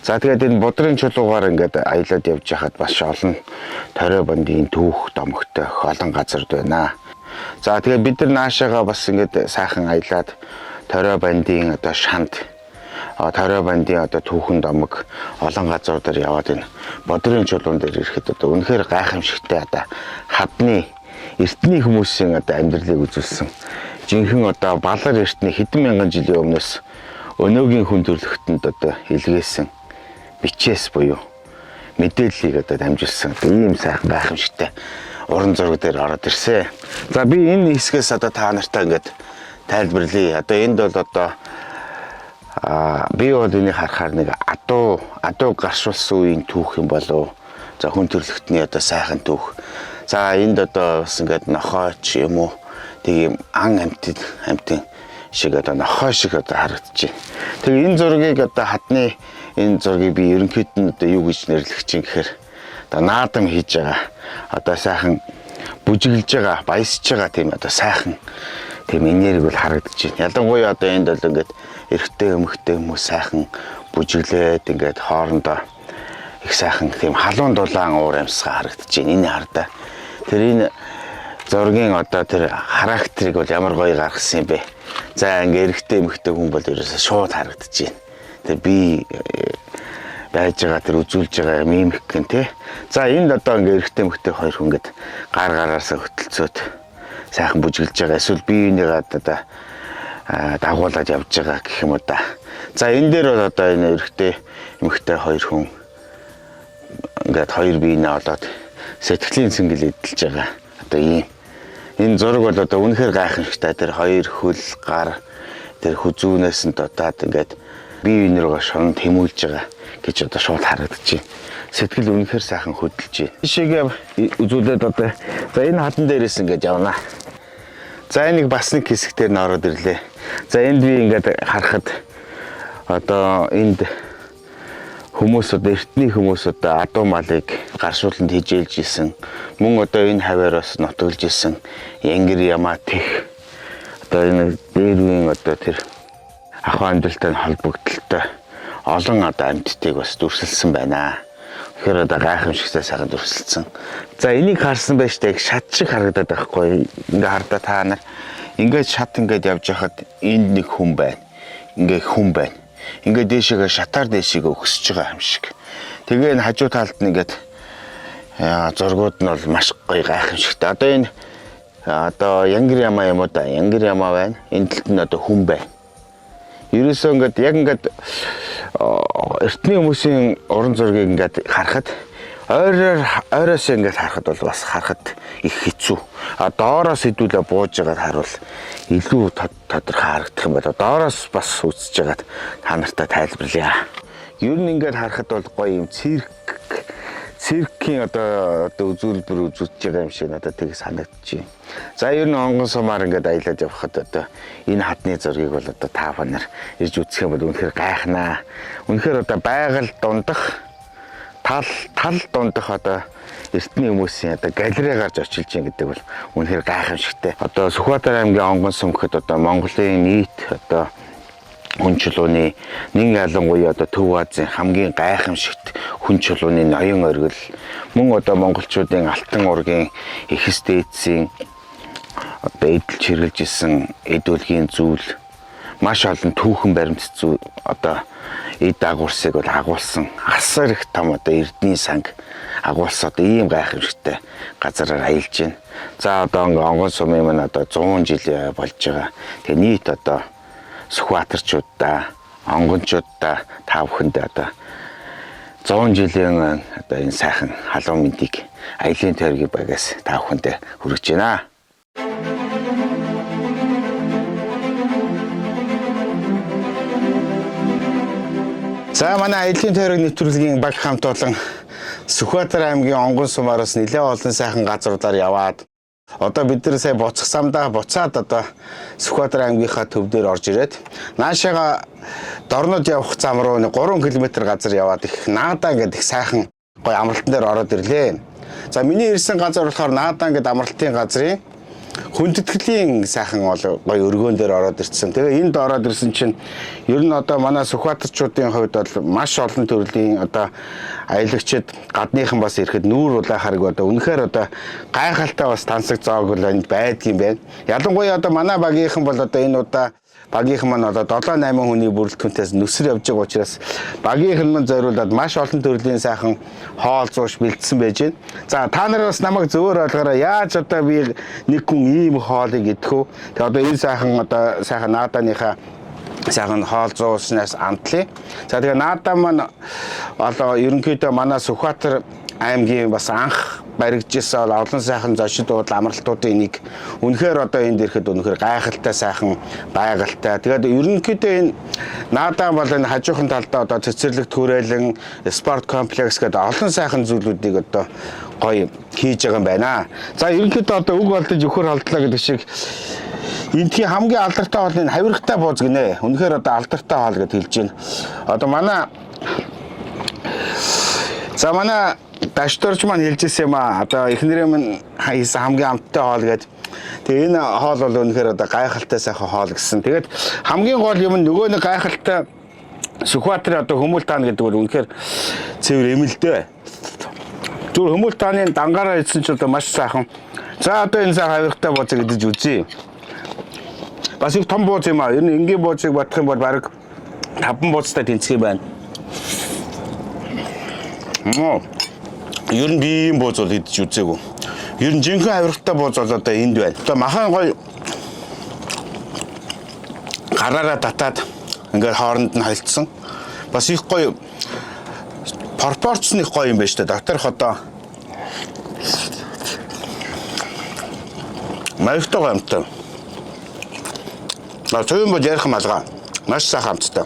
За тэгээд энэ Бодрын чулуугаар ингээд аялаад явж хахад бас олон торой бандын түүх домогтой олон газар байна. За тэгээд бид нар наашаага бас ингээд сайхан аялаад торой бандын одоо шанд торой бандын одоо түүхэн домог олон газар дээр яваад энэ Бодрын чулуун дээр ирэхэд одоо үнэхээр гайхамшигтай одоо хадны эртний хүмүүсийн одоо амьдралыг үзүүлсэн жинхэнэ одоо балар эртний хэдэн мянган жилийн өмнөөс өнөөгийн хүн төрөлхтөнд одоо илгээсэн бичээс буюу мэдээллийг одоо дамжуулсан ийм сайхан гайхамшигтай уран зураг дээр ороод ирсэн. За би энэ хэсгээс одоо та нартай ингээд тайлбарлая. Одоо энд бол одоо би бол энийг харахаар нэг адуу гаршуулсан үеийн түүх юм болов. За хүн төрөлхтний одоо сайхан түүх. За энд одоо бас ингээд нохооч юм уу тийм ан амтын шиг одоо нохоо шиг одоо харагдаж байна. Тэгээ энэ зургийг одоо хадны энэ зургийг би ерөнхийд нь одоо юу гэж нэрлэх чинь гэхээр одоо наадам хийж байгаа. Одоо сайхан бүжиглж байгаа, баясж байгаа тийм одоо сайхан тийм энерги бол харагдаж байна. Ялангуяа одоо энд бол ингээд эрэгтэй эмэгтэй хүмүүс сайхан бүжиглээд ингээд хоорондоо их сайхан тийм халуун дулаан уур амьсгаа харагдаж байна. Энэ хардаа тэр энэ зургийн одоо тэр характерыг бол ямар гоё гаргасан юм бэ. За ингээ эрэгтэй эмэгтэй хүн бол ерөөсөө шууд харагдаж байна. Тэгээ би байж байгаа тэр үзүүлж байгаа мимик гэн тэ. За энд одоо ингээ эрэгтэй эмэгтэй хоёр хүн гээд гар гараасаа хөтөлцөөд сайхан бүжиглж байгаа. Эсвэл биенийгээ одоо дагуулад явж байгаа гэх юм уу да. За энэ дээр бол одоо энэ эрэгтэй эмэгтэй хоёр хүн ингээд хоёр биенээ олоод сэтгэлийн цэнгэл эдэлж байгаа. Одоо ийм энэ зураг бол одоо үнэхээр гайхамшигтай. Тэр хоёр хөл гар тэр хүзүүнээс нь дутаад ингээд бие биенээ рүү шорон тэмүүлж байгаа гэж одоо шууд харагдаж байна. Сэтгэл үнэхээр сайхан хөдөлж байна. Жишээгээ үзүүлээд одоо за энэ хатан дээрээс ингээд явна. За энийг бас нэг хэсгээр нь ороод ирлээ. За энд би ингээд харахад одоо энд хүмүүс одоо эртний хүмүүс одоо адуу малыг гаршууланд хижээлж исэн. Мөн одоо энэ хаваараас нутгалж исэн янгир ямаа тех одоо энэ дээрвийн одоо тэр ахуй амьдралтай холбогдолтой олон одоо амьтдыг бас дүрсэлсэн байна. Тэгэхээр одоо гайхамшигтай сайхан дүрсэлсэн. За энийг харсан байж таг шат шиг харагдаад байхгүй. Ингээ хардаа та нар ингээд шат ингээд явж хахад энд нэг хүн байна. Ингээ хүн байна. Ингээ дээшээгээ шатаар дээшээгээ өксөж байгаа юм шиг. Тэгээ энэ хажуу талд нь ингээд зургууд нь бол маш гоё гайхамшигтай. Одоо энэ Янгир ямаа юм уу да? Янгир ямаа байна. Энэ талд нь одоо хүн байна. Ерөөсөө ингээд яг ингээд эртний хүмүүсийн уран зургийг ингээд харахад ойроос ингээд харахад бол бас харахад их хэцүү. Доороос хэдүүлээ бууж байгаад харуул илүү тодорхой харагдах юм байна. Доороос бас үзэж байгаад та нартай тайлбарлая. Ер нь ингээд харахад бол гоё юм циркийн одоо үзүүлбэр үзүүлж байгаа юм шиг надад тийг санагдчихэв. За ер нь онгон сумаар ингээд аялаад явхад одоо энэ хадны зургийг бол одоо та нар ирж үзэх юм бол үнэхээр гайхнаа. Үнэхээр одоо байгаль дундах тал дундах одоо эртний хүмүүсийн одоо галерей гарч очилж байгаа гэдэг бол үнэхээр гайхамшигтай. Одоо Сүхбаатар аймгийн онгон сум гэхэд одоо Монголын нийт одоо хүн чулууны нэг ялангуяа одоо Төв Азийн хамгийн гайхамшигт хүн чулууны ноён оргил мөн одоо монголчуудын алтан ургийн эхэс дээдсийн одоо эдэлж хэрглэж исэн эдүүлгийн зүйл маш олон түүхэн баримт зүйл одоо эд агуурсыг бол агуулсан асар их том одоо эрдний санг агуулсан одоо ийм гайхамшигтай газараар аялж байна. За одоо онгон сумын маань одоо 100 жил болж байгаа. Тэгээ нийт одоо Сүхбаатарчуудаа, онгончуудаа та бүхэндээ одоо 100 жилийн одоо энэ сайхан халуун мэндийг аялын тойргийн багаас та бүхэндээ хүргэж байна. За манай аялын тойрог нэвтрүүлгийн баг хамт олон Сүхбаатар аймгийн онгон сумараас нэлээд олон сайхан газруудаар яваад одоо бид нар сая буцах замдаа буцаад одоо Сүхбаатар аймгийнхаа төв дээр орж ирээд наашаага Дорнод явах зам руу 3 км газар яваад их Наадаа гэдэг их сайхан гоё амралтан дээр ороод ирлээ. За миний ирсэн газар болохоор Наадаа гэдэг амралтын газрын хүндэтгэлийн сайхан гоё өргөөн дээр ороод ирсэн. Тэгээ энд ороод ирсэн чинь ер нь одоо манай Сүхбаатарчуудын хувьд бол маш олон төрлийн одоо аялагчид гадныхан бас ирэхэд нүүр улаахарг одоо үнэхээр одоо гайхалтай бас тансаг зоог бол энд байдгийм байна. Ялангуяа одоо манай багийнхан бол одоо энэ удаа багийнхан маань одоо 7-8 хүний бүрэлдэхүүнээс нүсэр явж байгаа учраас багийнхан маань зориулаад маш олон төрлийн сайхан хоол зууш бэлдсэн байж байна. За та нар бас намайг зөвөр ойлгоорой. Яаж одоо би нэг хүн ийм хоолыг идэх үү? Тэгээ одоо энэ сайхан Наадааныхаа сайхан хоол зууснаас амтлаа. За тэгээ Наадаа маань одоо ерөнхийдөө манай Сүхбаатар аймгийн бас анх баригдчихсан олон сайхан зочид амралтуудын нэг. Үнэхээр одоо энд ирэхэд үнэхээр гайхалтай сайхан байгальтай. Тэгээд ерөнхийдөө энэ Наадаа бол энэ хажуухан талдаа одоо цэцэрлэгт хүрээлэн спорт комплекс гэдэг олон сайхан зүйлүүдийг одоо гоё хийж байгаа юм байна. За ерөнхийдөө одоо үг болдож өхөр халдлаа гэдэг шиг эндхийн хамгийн алдартай хоол энэ хавиргатай бууз гинэ. Үнэхээр одоо алдартай хоол гэж хэлж байна. Одоо манай дашторч маань хэлжсэн юм аа. Одоо эхнэрээ минь хийсэн хамгийн амттай хоол гэдэг. Тэгээ энэ хоол бол үнэхээр одоо гайхалтай сайхан хоол гэсэн. Тэгээд хамгийн гол юм нөгөө нэг гайхалтай Сүхбаатарын одоо Хөмөл таан гэдэг бол үнэхээр цэвэр эмэлдээ. Зүр Хөмөл тааны дангаараа идсэн ч одоо маш сайхан. За одоо энэ сайхан хавиргатай бууцыг идэж үзье. Бас их том бууз юм аа. Ер нь энгийн бууцыг бодох юм бол бараг 5 бууцтай тэнцэх юм байна. Ер нь би ийм бууз бол идэж үзээгүй. Ер нь жинхэнэ хавиргатай бууз бол одоо энд байна. Одоо махан гоё гараараа татаад ингээд хооронд нь холцсон. Бас их гоё пропорц нь их гоё юм байна шүү дээ. Доторх одоо маягтай гоё амттай. Цөөн бол ярих малгай. Маш сайхан амттай.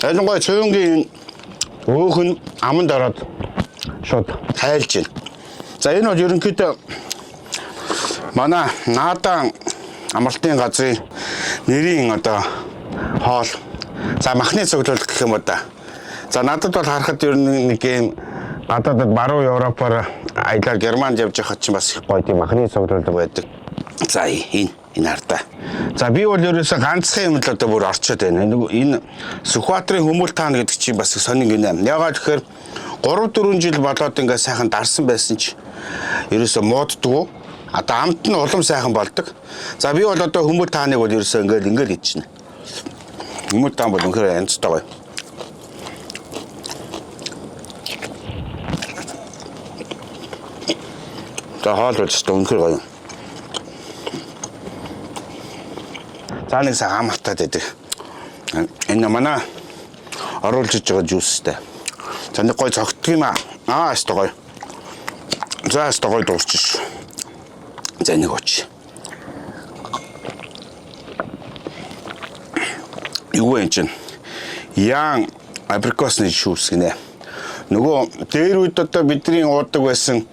Энэ гоё цөөнгийн өөх нь аманд ороод шууд тайлж байна. За энэ бол ерөнхийдөө манай Наадаа амралтын газрын нэрийн одоо хоол. За махны цуглуулга гэх юм уу да. За надад бол харахад ер нь нэг юм гадаадд баруун Европоор аялал Германд явж байхад ч бас их гоё тийм махны цуглуулга байдаг. За энэ хардаа. За би бол ерөөсөө ганцхан юм л одоо бүр орчод байна. Энэ Сүхбаатарын Хөмөл таан гэдэг чинь бас сонин гинэ. Ягаад гэхээр 3-4 жил болоод ингээд сайхан дарсан байсан ч ерөөсөө мууддгүй. Одоо амт нь улам сайхан болдог. За би бол одоо Хөмөл тааныг бол ерөөсөө ингээд идчихнэ. Хөмөл таан бол үнэхээр янзтай гоё. За хоол болж өнөхөр гоё. За нэг сагаан матад байдаг. Энэ манай оруулж иж байгаа жуустай. За нэг гоё цогтдг юм аа. Өстой гоё. За өстой гоё дуусчих. За нэг оч. Юу вэ чинь? Ян абрикосны шүүс гинэ. Нөгөө дээр үед одоо бидний уудаг байсан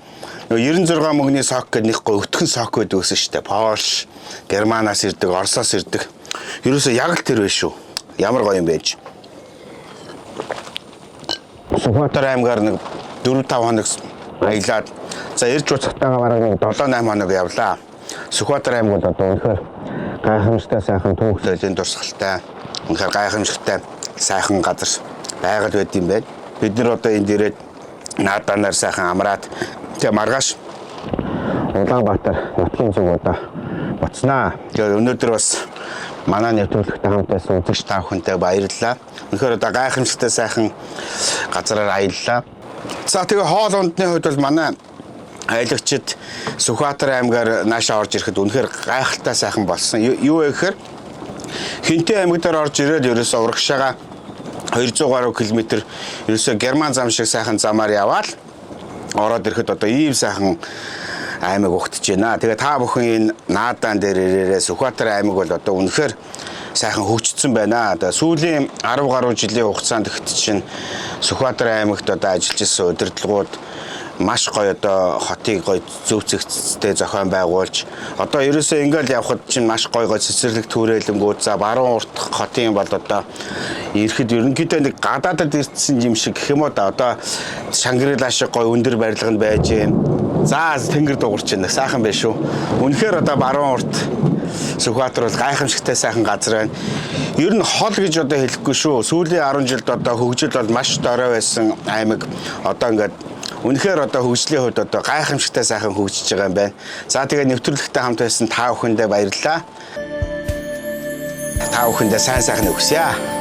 96 мөнгөний сок гэдэг нэг гоё өтгөн сок байдаг гэсэн шүү дээ. Польш, Германаас ирдэг, Оросоос ирдэг. Ерөөсөө яг л тэр биш шүү. Ямар гоё юм бэ ч. Сүхбаатар аймгаар нэг 4-5 хоног аялаад за ирж буцахтайгаа бараг нэг 7-8 хоног явлаа. Сүхбаатар аймаг бол одоо үнэхээр гайхамшигтай сайхан түүхлэлийн дурсгалтай, үнэхээр гайхамшигтай сайхан газар байгаль байд юм байна. Бид нар одоо энд ирээд нааданаар сайхан амраад тэгээ маргааш Улаанбаатар нутгийн зүг одоо буцнаа. Тэгээ өнөөдөр бас манай нэвтрүүлэгтэй хамт байсан үзэгч та бүхэнтэй баярлалаа. Үнэхээр одоо гайхамшигтай сайхан газараар аяллаа. За тэгээ хоол ундны хувьд бол манай аялагчид Сүхбаатар аймгаар наашаа орж ирэхэд үнэхээр гайхалтай сайхан болсон. Юу вэ гэхээр Хинтээ аймаг дээр орж ирээд ерөөсөө урагшаага 200 гаруй км ерөөсөө Герман зам шиг сайхан замаар яваал ороод ирэхэд одоо ийм сайхан аймаг ухтж байна. Тэгээ та бүхэн энэ наадаан дээр ирээрээ Сүхбаатар аймаг бол одоо үнэхээр сайхан хөгжсөн байна. Одоо сүүлийн 10 гаруй жилийн хугацаанд ихт чинь Сүхбаатар аймагт одоо ажиллаж исэн удирдлагууд маш гоё одоо хотыг гоё зөв зэгцтэй зохион байгуулж одоо ерөөсөө ингээл явхад чинь маш гоё цэцэрлэг түрээлэнгүүд за баруун урт хотын бол одоо ирэхэд ерөнхийдөө нэг гадаадд ирсэн юм шиг гэх юм уу да одоо Шангрила шиг гоё өндөр барилганд байж гэн за тэнгэр дуурч байна сайхан байна шүү. Үнэхээр одоо баруун урт Сүхбаатар бол гайхамшигтай сайхан газар байна. Ер нь хол гэж одоо хэлэхгүй шүү. Сүүлийн 10 жилд одоо хөгжил бол маш дорой байсан аймаг одоо ингээд үнэхээр одоо хөгжлийн хувьд одоо гайхамшигтай сайхан хөгжиж байгаа юм байна. За тэгээ нэвтрүүлэгтэй хамт байсан та бүхэндээ баярлалаа. Та бүхэндээ сайн сайхан өгсөе.